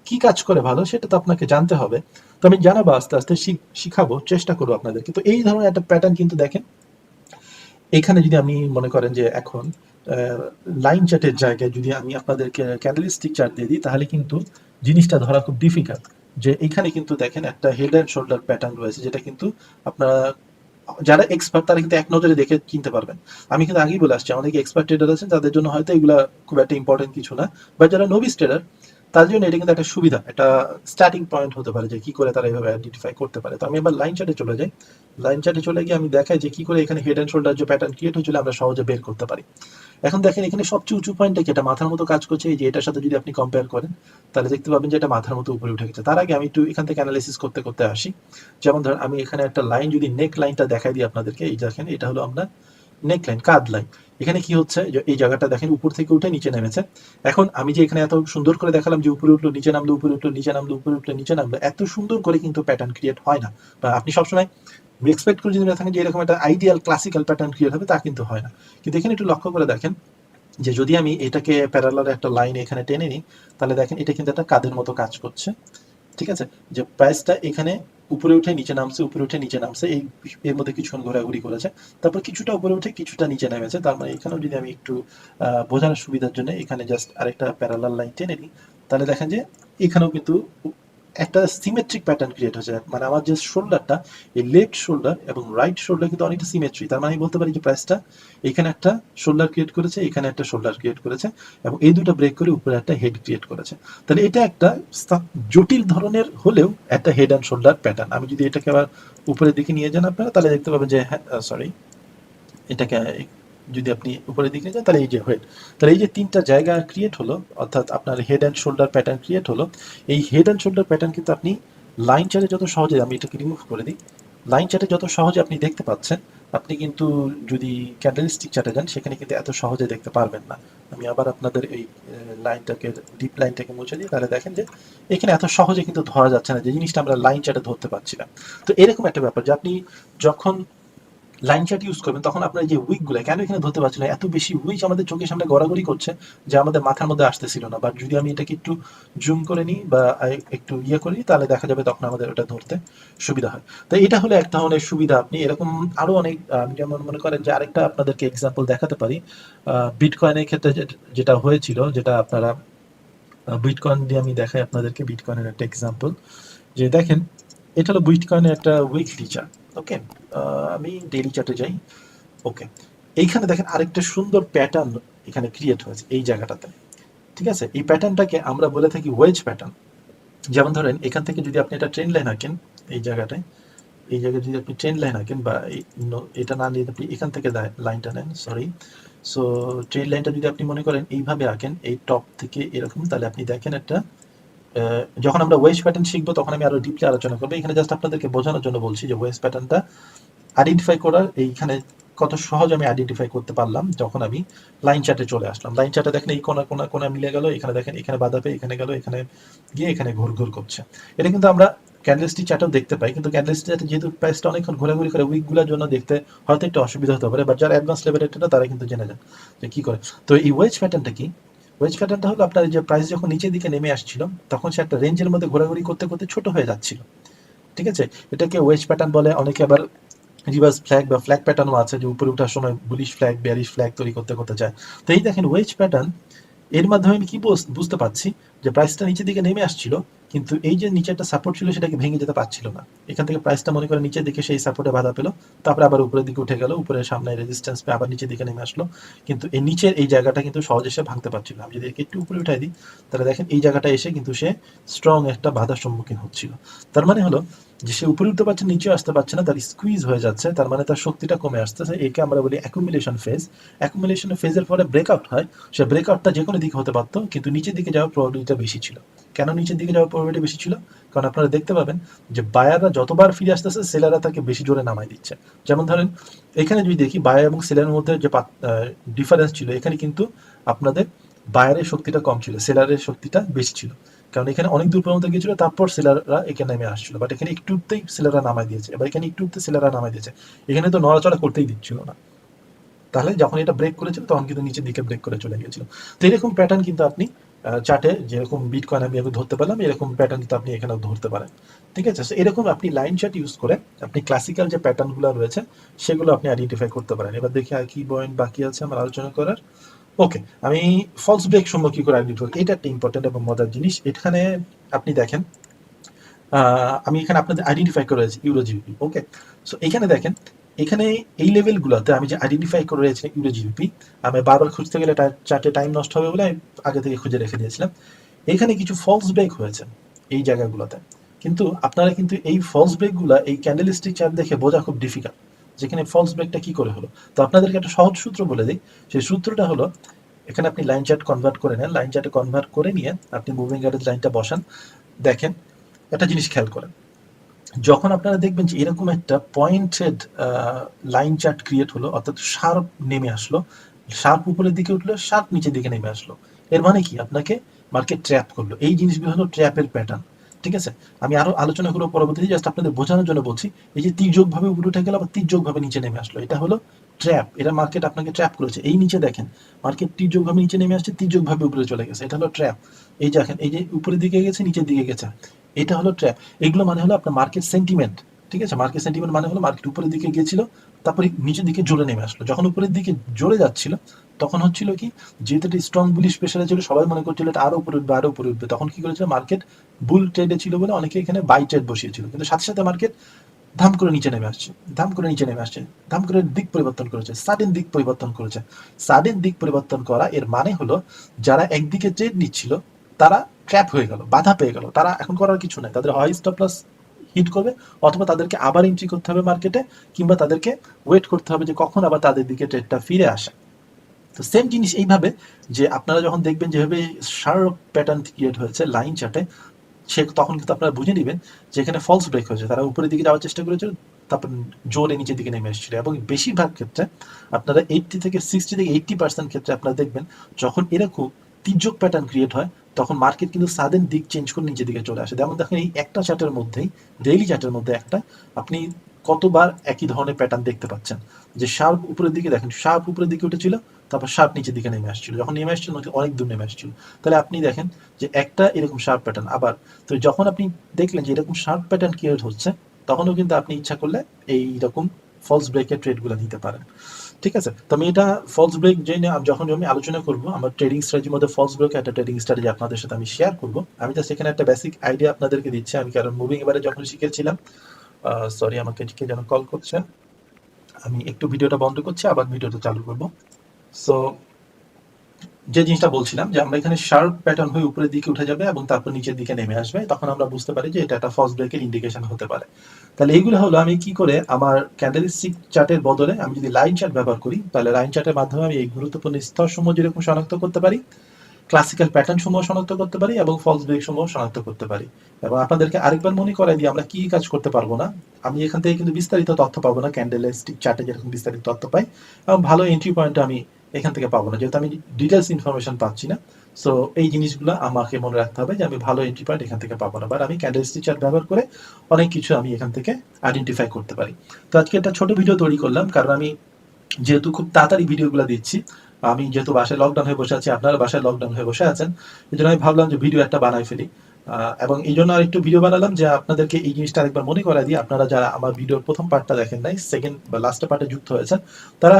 কি কাজ করে ভালো, সেটা তো আপনাকে জানতে হবে। তো আমি জানাবো, আস্তে আস্তে শিখাবো, চেষ্টা করবো আপনাদেরকে। তো এই ধরনের একটা প্যাটার্ন কিন্তু দেখেন, এখানে যদি আমি মনে করেন যে এখন লাইন চার্টের জায়গায় যদি আমি আপনাদেরকে ক্যান্ডেলস্টিক চার্ট দিয়ে দিই, তাহলে কিন্তু জিনিসটা ধরা খুব ডিফিকাল্ট। যে এখানে কিন্তু দেখেন একটা হেড অ্যান্ড শোল্ডার প্যাটার্ন রয়েছে, যেটা কিন্তু আপনারা যারা এক্সপার্ট তারা কিন্তু এক নজরে দেখে কিনতে পারবেন। আমি কিন্তু আগেই বলে আসছি, আমাদের এক্সপার্ট ট্রেডার আছেন তাদের জন্য হয়তো এগুলা খুব একটা ইম্পর্টেন্ট কিছু না, বা যারা নভিস ট্রেডার তার জন্য এটা কিন্তু একটা সুবিধা, একটা স্টার্টিং পয়েন্ট হতে পারে যে কি করে তারা এইভাবে আইডেন্টিফাই করতে পারে। তো আমি এবার লাইন চার্টে চলে যাই। লাইন চার্টে চলে গিয়ে আমি দেখাই যে কি করে এখানে হেড অ্যান্ড শোল্ডার যে প্যাটার্ন ক্রিয়েট হয়েছিল আমরা সহজে বের করতে পারি। এখন দেখেন এখানে সবচেয়ে উঁচু পয়েন্টটা কি, এটা মাথার মতো কাজ করছে, এই যে এটার সাথে যদি আপনি কম্পেয়ার করেন, তাহলে দেখতে পাবেন যে এটা মাথার মতো উপরে উঠে গেছে। তার আগে আমি একটু এখান থেকে অ্যানালাইসিস করতে করতে আসি। যেমন ধরেন আমি এখানে একটা লাইন যদি নেক লাইনটা দেখাই দিই আপনাদেরকে, এই দেখেন এটা হলো আমরা নেক লাইন, কাঁধ লাইন। এখানে কি হচ্ছে, এই জায়গাটা দেখেন উপর থেকে উঠে নিচে নেমেছে। এখন আমি যে এখানে এত সুন্দর করে দেখালাম যে উপরে উঠলো নিচে নামলো, উপরে উঠলো নিচে নামলো, উপরে উঠলো নিচে নামলো, এত সুন্দর করে কিন্তু প্যাটার্ন ক্রিয়েট হয় না। বা আপনি সবসময় এক্সপেক্ট করে যদি থাকেন যে এরকম একটা আইডিয়াল ক্লাসিক্যাল প্যাটার্ন ক্রিয়েট হবে, তা কিন্তু হয় না। কিন্তু এখানে একটু লক্ষ্য করে দেখেন যে যদি আমি এটাকে প্যারালাল একটা লাইন এখানে টেনে নিই, তাহলে দেখেন এটা কিন্তু একটা কাঁধের মতো কাজ করছে। ঠিক আছে, যে প্রাইসটা এখানে উপরে উঠে নিচে নামছে, উপরে উঠে নিচে নামছে, এই এর মধ্যে কিছুক্ষণ ঘোরাঘুরি করেছে, তারপর কিছুটা উপরে উঠে কিছুটা নিচে নেমেছে। তার মানে এখানেও যদি আমি একটু বোঝানোর সুবিধার জন্য এখানে জাস্ট আরেকটা প্যারালাল লাইন টেনে নিই, তাহলে দেখেন যে এখানেও কিন্তু একটা সিমেট্রিক প্যাটার্ন ক্রিয়েট হচ্ছে। মানে আমার যে শোল্ডারটা, এই লেফট শোল্ডার এবং রাইট শোল্ডার কিন্তু অনেকটা সিমেট্রি। তার মানে আমি বলতে পারি যে প্রাইসটা এখানে একটা শোল্ডার ক্রিয়েট করেছে, এখানে একটা শোল্ডার ক্রিয়েট করেছে, এবং এই দুটো ব্রেক করে উপরে একটা হেড ক্রিয়েট করেছে। তাহলে এটা একটা জটিল ধরনের হলেও একটা হেড অ্যান্ড শোল্ডার প্যাটার্ন। আমি যদি এটাকে আবার উপরের দিকে নিয়ে যান আপনারা, তাহলে দেখতে পাবেন যে সরি, এটাকে যদি আপনি উপরের দিকে যান, তাহলে এই যে হেড, তাহলে এই যে তিনটা জায়গা ক্রিয়েট হলো, অর্থাৎ আপনার head and shoulder pattern create হলো। এই হেড অ্যান্ড শোল্ডার প্যাটার্ন কিন্তু আপনি লাইন চার্টে যত সহজে, আমি এটাকে রিমুভ করে দিই, লাইন চার্টে যত সহজে আপনি দেখতে পাচ্ছেন, আপনি কিন্তু যদি ক্যান্ডেলস্টিক চার্টে যান সেখানে কিন্তু এত সহজে দেখতে পারবেন না। আমি আবার আপনাদের এই লাইনটাকে, ডিপ লাইনটাকে মুছে দিই, তাহলে দেখেন যে এখানে এত সহজে কিন্তু ধরা যাচ্ছে না, যে জিনিসটা আমরা লাইন চার্টে ধরতে পারছি না। তো এরকম একটা ব্যাপার যে আপনি যখন লাইন চার্ট ইউজ করবেন, তখন আপনার যে উইকগুলো কেন এখানে ধরতে পারছিল না, এত বেশি উইক আমাদের চোখের সামনে গড়াগড়ি করছে, যে আমাদের মাথার মধ্যে আসতেছিল না। বাট যদি আমি এটাকে একটু জুম করে নিই বা একটু ইয়ে করি, তাহলে দেখা যাবে তখন আমাদের ওটা ধরতে সুবিধা হয়। তো এটা হলো এক ধরনের সুবিধা। আপনি এরকম আরো অনেক, যেমন মনে করেন যে আরেকটা আপনাদেরকে এক্সাম্পল দেখাতে পারি, বিটকয়েনের ক্ষেত্রে যেটা হয়েছিল, যেটা আপনারা বিটকয়েন দিয়ে আমি দেখাই আপনাদেরকে বিটকয়েনের একটা এক্সাম্পল। যে দেখেন এটা হলো বিটকয়েনের একটা উইকলি চার্ট। ওকে, আমি ডেইলি চার্টে যাই। ওকে, এইখানে দেখেন আরেকটা সুন্দর প্যাটার্ন এখানে ক্রিয়েট হয়েছে এই জায়গাটাতে। ঠিক আছে, এই প্যাটার্নটাকে আমরা বলে থাকি ওয়েজ প্যাটার্ন। যেমন ধরেন এখান থেকে যদি আপনি একটা ট্রেন লাইন আঁকেন, এই জায়গাটায়, এই জায়গায় যদি আপনি ট্রেন লাইন আঁকেন, বা এটা না নিয়ে আপনি এখান থেকে লাইনটা নেন, সরি, সো ট্রেন লাইনটা যদি আপনি মনে করেন এইভাবে আঁকেন, এই টপ থেকে এরকম, তাহলে আপনি দেখেন একটা, যখন আমরা ওয়েজ প্যাটার্ন শিখবো তখন আমি আরো ডিপলি আলোচনা করবো। এখানে জাস্ট আপনাদেরকে বোঝানোর জন্য বলছি যে ওয়েজ প্যাটার্নটা আইডেন্টিফাই করার এইখানে কত সহজ আমি আইডেন্টিফাই করতে পারলাম যখন আমি লাইন চার্টে চলে আসলাম। লাইন চার্টে দেখেন এই কোনা কোনা কোনা মিলে গেল, এখানে দেখেন এখানে বাধা পেয়ে এখানে গেল, এখানে গিয়ে এখানে ঘুর করছে। এটা কিন্তু আমরা ক্যান্ডেলস্টিক চার্টেও দেখতে পাই, কিন্তু ক্যান্ডেলস্টিক চার্টে যেহেতু প্রাইসটা অনেকক্ষণ ঘোরাঘুরি করে উইকগুলোর জন্য দেখতে হয়তো একটু অসুবিধা হতে পারে, বাট যারা অ্যাডভান্স লেভেলের ট্রেডার তারা কিন্তু জেনে যান যে কি করে। তো এই ওয়েজ প্যাটার্নটা কি? ওয়েজ প্যাটার্নটা হলো আপনার যে প্রাইস যখন নিচের দিকে নেমে আসছিল তখন সে একটা রেঞ্জের মধ্যে ঘোরাঘুরি করতে করতে ছোট হয়ে যাচ্ছিল, ঠিক আছে? এটাকে ওয়েজ প্যাটার্ন বলে, অনেকে আবার রিভার্স ফ্ল্যাগ বা ফ্ল্যাগ প্যাটার্নও আছে, যে উপরে ওঠার সময় বুলিশ ফ্ল্যাগ বেয়ারিশ ফ্ল্যাগ তৈরি করতে করতে যায়। তো এই দেখেন ওয়েজ প্যাটার্ন, এর মাধ্যমে আমি কি বুঝতে পারছি যে প্রাইসটা নিচের দিকে নেমে আসছিল, কিন্তু এই যে নিচে একটা সাপোর্ট ছিল সেটাকে ভেঙে যেতে পারছিল না। এখান থেকে প্রাইসটা মনে করে নিচের দিকে সেই সাপোর্টে বাধা পেলো, তারপরে আবার উপরের দিকে উঠে গেল, উপরের সামনে রেজিস্ট্যান্স পেয়ে আবার নিচের দিকে নেমে আসলো, কিন্তু এই নিচের এই জায়গাটা কিন্তু সহজে সে ভাঙতে পারছিল। আমি যদি একটু উপরে উঠাই দিই তাহলে দেখেন এই জায়গাটা এসে কিন্তু সে স্ট্রং একটা বাধার সম্মুখীন হচ্ছিল। তার মানে হলো যে সে উপরে উঠতে পারছে, নিচেও আসতে পারছে না, তার স্কুইজ হয়ে যাচ্ছে, তার মানে তার শক্তিটা কমে আসতেছে। একে আমরা বলি অ্যাকুমুলেশন ফেজ। অ্যাকুমুলেশন ফেজের পরে ব্রেকআউট হয়, সে ব্রেকআউটটা যে কোনো দিকে হতে পারতো, কিন্তু নিচের দিকে যাওয়ার প্রবাবিলিটিটা বেশি ছিল। কেন নিচের দিকে যাওয়ার প্রবাবিলিটি বেশি ছিল? কারণ আপনারা দেখতে পাবেন যে বায়াররা যতবার ফিরে আসতেছে সেলাররা তাকে বেশি জোরে নামাই দিচ্ছে। যেমন ধরেন এখানে যদি দেখি বায়ার এবং সেলারের মধ্যে যে ডিফারেন্স ছিল, এখানে কিন্তু আপনাদের বায়ারের শক্তিটা কম ছিল, সেলারের শক্তিটা বেশি ছিল। কারণ এখানে অনেক দূর পর্যন্ত গিয়েছিল, তারপর সেলাররা এখানে নেমে আসছিল, বাট এখানে একটু উঠতেই সেলাররা নামাই দিয়েছে, এবার এখানে একটু উঠতে সেলাররা নামাই দিয়েছে, এখানে তো নড়াচড়া করতেই দিচ্ছিল না। তাহলে যখন এটা ব্রেক করেছিল তখন কিন্তু নিচের দিকে ব্রেক করে চলে গিয়েছিল। তো এরকম প্যাটার্ন কিন্তু আপনি চার্টে যেরকম বিটকয়েন আমি ধরতে পারলাম, এরকম প্যাটার্ন কিন্তু আপনি এখানেও ধরতে পারেন, ঠিক আছে? এরকম আপনি লাইন চার্ট ইউজ করে আপনি ক্লাসিক্যাল যে প্যাটার্নগুলো রয়েছে সেগুলো আপনি আইডেন্টিফাই করতে পারেন। এবার দেখি আর কি পয়েন্ট বাকি আছে আমার আলোচনা করার। ওকে, আমি ফলস ব্রেক সম্পর্কে কি করে আইডেন্টিফাই করি, এটা একটা ইম্পর্টেন্ট এবং মজার জিনিস। এখানে আপনি দেখেন আমি এখানে আপনাদের আইডেন্টিফাই করে রয়েছে ইউরো জিবিপি। ওকে, সো এখানে দেখেন, এখানে এই লেভেলগুলোতে আমি যে আইডেন্টিফাই করে রয়েছে ইউরো জিবিপি, আমি বারবার খুঁজতে গেলে চার্টে টাইম নষ্ট হবে বলে আমি আগে থেকে খুঁজে রেখে দিয়েছিলাম। এখানে কিছু ফলস ব্রেক হয়েছে এই জায়গাগুলোতে, কিন্তু আপনারা কিন্তু এই ফলস ব্রেকগুলো এই ক্যান্ডেলস্টিক চার্ট দেখে বোঝা খুব ডিফিকাল্ট, যেখানে ফলস ব্রেকটা কি করে হলো। তো আপনাদেরকে একটা সহজ সূত্র বলে দিই, সেই সূত্রটা হলো এখানে আপনি লাইন চার্ট কনভার্ট করে নেন, লাইন চার্টে কনভার্ট করে নিয়ে আপনি মুভিং অ্যাভারেজ লাইনটা বসান। দেখেন একটা জিনিস খেয়াল করেন, যখন আপনারা দেখবেন যে এরকম একটা পয়েন্টেড লাইন চার্ট ক্রিয়েট হলো, অর্থাৎ শার্প নেমে আসলো, শার্প উপরের দিকে উঠলো, শার্প নিচের দিকে নেমে আসলো, এর মানে কি আপনাকে মার্কেট ট্র্যাপ করলো। এই জিনিসগুলো হলো ট্র্যাপের প্যাটার্ন, ঠিক আছে? আমি আরো আলোচনা করবো পরবর্তীতে, জাস্ট আপনাদের বোঝানোর জন্য বলছি। এই যে তির্যকভাবে উপরে উঠে গেল আবার তির্যকভাবে নিচে নেমে আসলো, এটা হলো ট্র্যাপ। এটা মার্কেট আপনাকে ট্র্যাপ করেছে। এই নিচে দেখেন মার্কেট তির্যকভাবে নিচে নেমে আসছে, তির্যকভাবে উপরে চলে গেছে, এটা হলো ট্র্যাপ। এই দেখেন এই যে উপরের দিকে গেছে, নিচের দিকে গেছে, এটা হলো ট্র্যাপ। এগুলো মানে হলো আপনার মার্কেট সেন্টিমেন্ট, ঠিক আছে? মার্কেট সেন্টিমেন্ট মানে হলো মার্কেট উপরের দিকে গিয়েছিল, তারপরে নিচের দিকে জোরে নেমে আসলো। যখন উপরের দিকে জোরে যাচ্ছিল তখন হচ্ছিল কি, যেহেতু এটা স্ট্রং বুলিশ প্রেসারে ছিল, সবাই মনে করছিল এটা আরো উপরে উঠবে আরো উপরে উঠবে, তখন কি করেছিল মার্কেট বুল ট্রেডে ছিল বলে অনেকে এখানে বাই ট্রেড বসিয়েছিল, কিন্তু সাথে সাথে মার্কেট ধাম করে নিচে নেমে আসছে, ধাম করে নিচে নেমে আসছে, ধাম করে দিক পরিবর্তন করেছে, সাডেন দিক পরিবর্তন করেছে। সাডেন দিক পরিবর্তন করা এর মানে হলো যারা একদিকে ট্রেড নিচ্ছিল তারা ট্র্যাপ হয়ে গেল, বাধা পেয়ে গেল, তারা এখন করার কিছু নাই, তাদের হয় স্টপ লস হিট করবে, অথবা তাদেরকে আবার এন্ট্রি করতে হবে মার্কেটে, কিংবা তাদেরকে ওয়েট করতে হবে যে কখন আবার তাদের দিকে ট্রেডটা ফিরে আসে। তো সেম জিনিস এইভাবে, যে আপনারা যখন দেখবেন যেভাবে শার্প প্যাটার্ন ক্রিয়েট হয়েছে লাইন চার্টে, সে তখন কিন্তু আপনারা বুঝে নেবেন যে এখানে ফলস ব্রেক হয়েছে, তারা উপরের দিকে যাওয়ার চেষ্টা করেছিল, তারপর জোরে নিচের দিকে নেমে এসেছিল। এবং বেশিরভাগ ক্ষেত্রে আপনারা 60 থেকে 80% ক্ষেত্রে আপনারা দেখবেন যখন এরকম তির্যক প্যাটার্ন ক্রিয়েট হয় তখন মার্কেট কিন্তু সাডেন দিক চেঞ্জ করে নিচের দিকে চলে আসে। যেমন দেখেন এই একটা চার্টের মধ্যেই, ডেইলি চার্টের মধ্যে একটা আপনি কতবার একই ধরনের প্যাটার্ন দেখতে পাচ্ছেন, যে শার্প উপরের দিকে দেখেন, শার্প উপরের দিকে উঠেছিল, তারপর শার্প নিচের দিকে নেমে আসছিল, যখন নেমে আসছিল অনেক দূর নেমে আসছিল। তাহলে আপনি দেখেন যে একটা এরকম শার্প প্যাটার্ন, আবার তো যখন আপনি দেখলেন যে এরকম শার্প প্যাটার্ন ক্রিয়েট হচ্ছে, তখনও কিন্তু আপনি ইচ্ছা করলে এইরকম ফলস ব্রেকের ট্রেডগুলো নিতে পারেন, ঠিক আছে? তো আমি এটা ফলস ব্রেক জেনে যখন আমি আলোচনা করবো আমার ট্রেডিং স্ট্র্যাটেজির মধ্যে ফলস ব্রেক একটা ট্রেডিং স্ট্র্যাটেজি আপনাদের সাথে আমি শেয়ার করবো। আমি জাস্ট এখানে একটা বেসিক আইডিয়া আপনাদেরকে দিচ্ছি। আমি কারণ মুভিং এবারে যখন শিখেছিলাম, সরি আমাকে কে যেন কল করছে, আমি একটু ভিডিওটা বন্ধ করছি, আবার ভিডিওটা চালু করবো। সো যে জিনিসটা বলছিলাম যে আমরা এখানে শার্প প্যাটার্ন হয়ে উপরের দিকে উঠে যাবে এবং তারপর নিচের দিকে নেমে আসবে, তখন আমরা বুঝতে পারি যে এটা একটা ফলস ব্রেকের ইন্ডিকেশন হতে পারে। তাহলে এইগুলো হলো আমি কি করে আমার ক্যান্ডেলস্টিক চার্টের বদলে আমি যদি লাইন চার্ট ব্যবহার করি, তাহলে লাইন চার্টের মাধ্যমে আমি এই গুরুত্বপূর্ণ স্তরসমূহ যেরকম শনাক্ত করতে পারি, ক্লাসিক্যাল প্যাটার্ন সমূহ শনাক্ত করতে পারি এবং ফলস ব্রেক সমূহ শনাক্ত করতে পারি। এবং আপনাদেরকে আরেকবার মনে করাই দিই আমরা কি কাজ করতে পারবো না। আমি এখান থেকে কিন্তু বিস্তারিত তথ্য পাবো না, ক্যান্ডেলস্টিক চার্টে যেরকম বিস্তারিত তথ্য পাই, এবং ভালো এন্ট্রি পয়েন্ট আমি এখান থেকে পাবো না, যেহেতু আমি ডিটেলস ইনফরমেশন পাচ্ছি না। সো এই জিনিসগুলো আমাকে মনে রাখতে হবে যে আমি ভালো এন্ট্রি পয়েন্ট এখান থেকে পাবো না, বাট আমি ক্যান্ডেলস্টিক চার্ট ব্যবহার করে অনেক কিছু আমি এখান থেকে আইডেন্টিফাই করতে পারি। তো আজকে একটা ছোট ভিডিও তৈরি করলাম, কারণ আমি যেহেতু খুব তাড়াতাড়ি ভিডিওগুলো দিচ্ছি, আমি যেহেতু বাসায় লকডাউন হয়ে বসে আছি, আপনারা বাসায় লকডাউন হয়ে বসে আছেন, এই জন্য আমি ভাবলাম যে ভিডিও একটা বানাই ফেলি। এবং এই জন্য আরেকটু ভিডিও বানালাম যে আপনাদেরকে এই জিনিসটা আরেকবার মনে করাই দিই, আপনারা যারা আমার ভিডিওর প্রথম পার্টটা দেখেন নাই, সেকেন্ড বা লাস্টের পার্টে যুক্ত হয়েছেন, তারা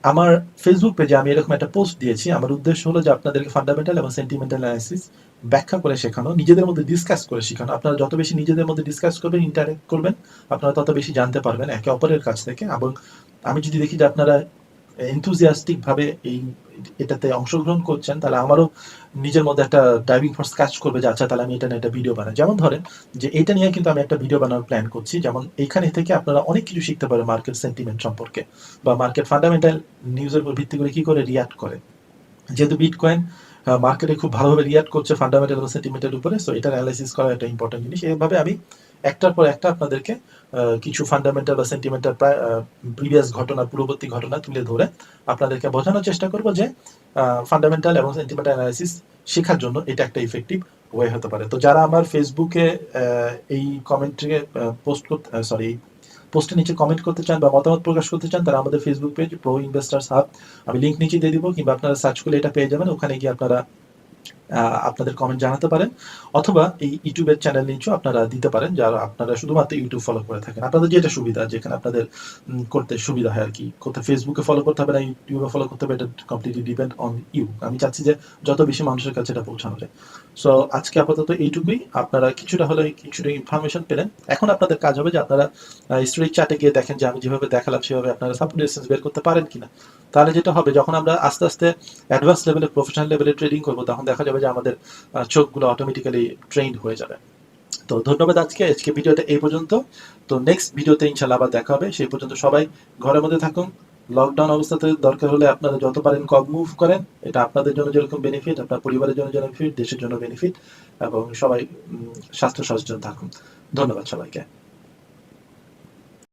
আমার ফেসবুক পেজে আমি এরকম একটা পোস্ট দিয়েছি। আমার উদ্দেশ্য হলো যে আপনাদেরকে ফান্ডামেন্টাল এবং সেন্টিমেন্টাল অ্যানালাইসিস ব্যাখ্যা করে শেখানো, নিজেদের মধ্যে ডিসকাস করে শেখানো। আপনারা যত বেশি নিজেদের মধ্যে ডিসকাস করবেন, ইন্টারেক্ট করবেন, আপনারা তত বেশি জানতে পারবেন একে অপরের কাছ থেকে। এবং আমি যদি দেখি যে আপনারা এনথুজিয়াস্টিক ভাবে এটাতে অংশগ্রহণ করছেন, তাহলে আমারও নিজের মধ্যে একটা ড্রাইভিং ফোর্স কাজ করবে যে আচ্ছা, তাহলে আমি এটা নিয়ে একটা ভিডিও বানাই। যেমন ধরেন যে এটা নিয়ে কিন্তু আমি একটা ভিডিও বানানোর প্ল্যান করছি, যেমন এইখানে থেকে আপনারা অনেক কিছু শিখতে পারেন মার্কেট সেন্টিমেন্ট সম্পর্কে, বা মার্কেট ফান্ডামেন্টাল নিউজের উপর ভিত্তি করে কি করে রিয়াক্ট করে। যেহেতু বিটকয়েন মার্কেটে খুব ভালোভাবে রিয়াক্ট করছে ফান্ডামেন্টাল এবং সেন্টিমেন্টের উপরে, সো এটার অ্যানালাইসিস করা একটা ইম্পর্টেন্ট জিনিস। এইভাবে আমি একটার পর একটা আপনাদেরকে কিছু ফান্ডামেন্টাল বা সেন্টিমেন্টাল প্রিভিয়াস ঘটনা, পূর্ববর্তী ঘটনা তুলে ধরে আপনাদেরকে বোঝানোর চেষ্টা করব যে ফান্ডামেন্টাল এবং সেন্টিমেন্টাল অ্যানালাইসিস শেখার জন্য এটা একটা ইফেক্টিভ ওয়ে হতে পারে। তো যারা আমার ফেসবুকে এই কমেন্টে পোস্ট করতে পোস্টের নিচে কমেন্ট করতে চান বা মতামত প্রকাশ করতে চান, তারা আমাদের Facebook page pro investors hub, আমি লিঙ্ক নিচে দিয়ে দিব, কিংবা আপনারা সার্চ করলে এটা পেয়ে যাবেন, ওখানে গিয়ে আপনারা আপনাদের কমেন্ট জানাতে পারেন, অথবা এই ইউটিউবের চ্যানেল নিচেও আপনারা দিতে পারেন, যারা আপনারা শুধুমাত্র ইউটিউব ফলো করে থাকেন, আপনাদের যেটা সুবিধা, যেখানে আপনাদের করতে সুবিধা হয় আর কি। কোথাও ফেসবুকে ফলো করতে হবে না ইউটিউবে ফলো করতে হবে, এটা কমপ্লিটলি ডিপেন্ড অন ইউ। আমি চাচ্ছি যে যত বেশি মানুষের কাছে এটা পৌঁছানো যায়। সো আজকে আপাতত এইটুকুই, আপনারা কিছুটা হলে কিছুটা ইনফরমেশন পেলেন। এখন আপনাদের কাজ হবে যে আপনারা স্টোরেজ চার্টে গিয়ে দেখেন যে আমি যেভাবে দেখালাম সেভাবে আপনারা সাপোর্ট রেজিস্ট্যান্স বের করতে পারেন কিনা। তাহলে যেটা হবে, যখন আমরা আস্তে আস্তে অ্যাডভান্স লেভেলে, প্রফেশনাল লেভেলে ট্রেডিং করবো, তখন দেখা যাবে যে আমাদের চোখগুলো অটোমেটিক্যালি ট্রেন্ড হয়ে যাবে। তো ধন্যবাদ, আজকে ভিডিওটা এই পর্যন্ত। তো নেক্সট ভিডিওতে ইনশাল্লাহ আবার দেখা হবে। সেই পর্যন্ত সবাই ঘরের মধ্যে থাকুন। লকডাউন অবস্থাতে দরকার হলে আপনারা যত পারেন কম মুভ করেন, এটা আপনাদের জন্য যেরকম বেনিফিট, আপনার পরিবারের জন্য বেনিফিট, দেশের জন্য বেনিফিট, এবং সবাই স্বাস্থ্য সচেতন থাকুন। ধন্যবাদ সবাইকে।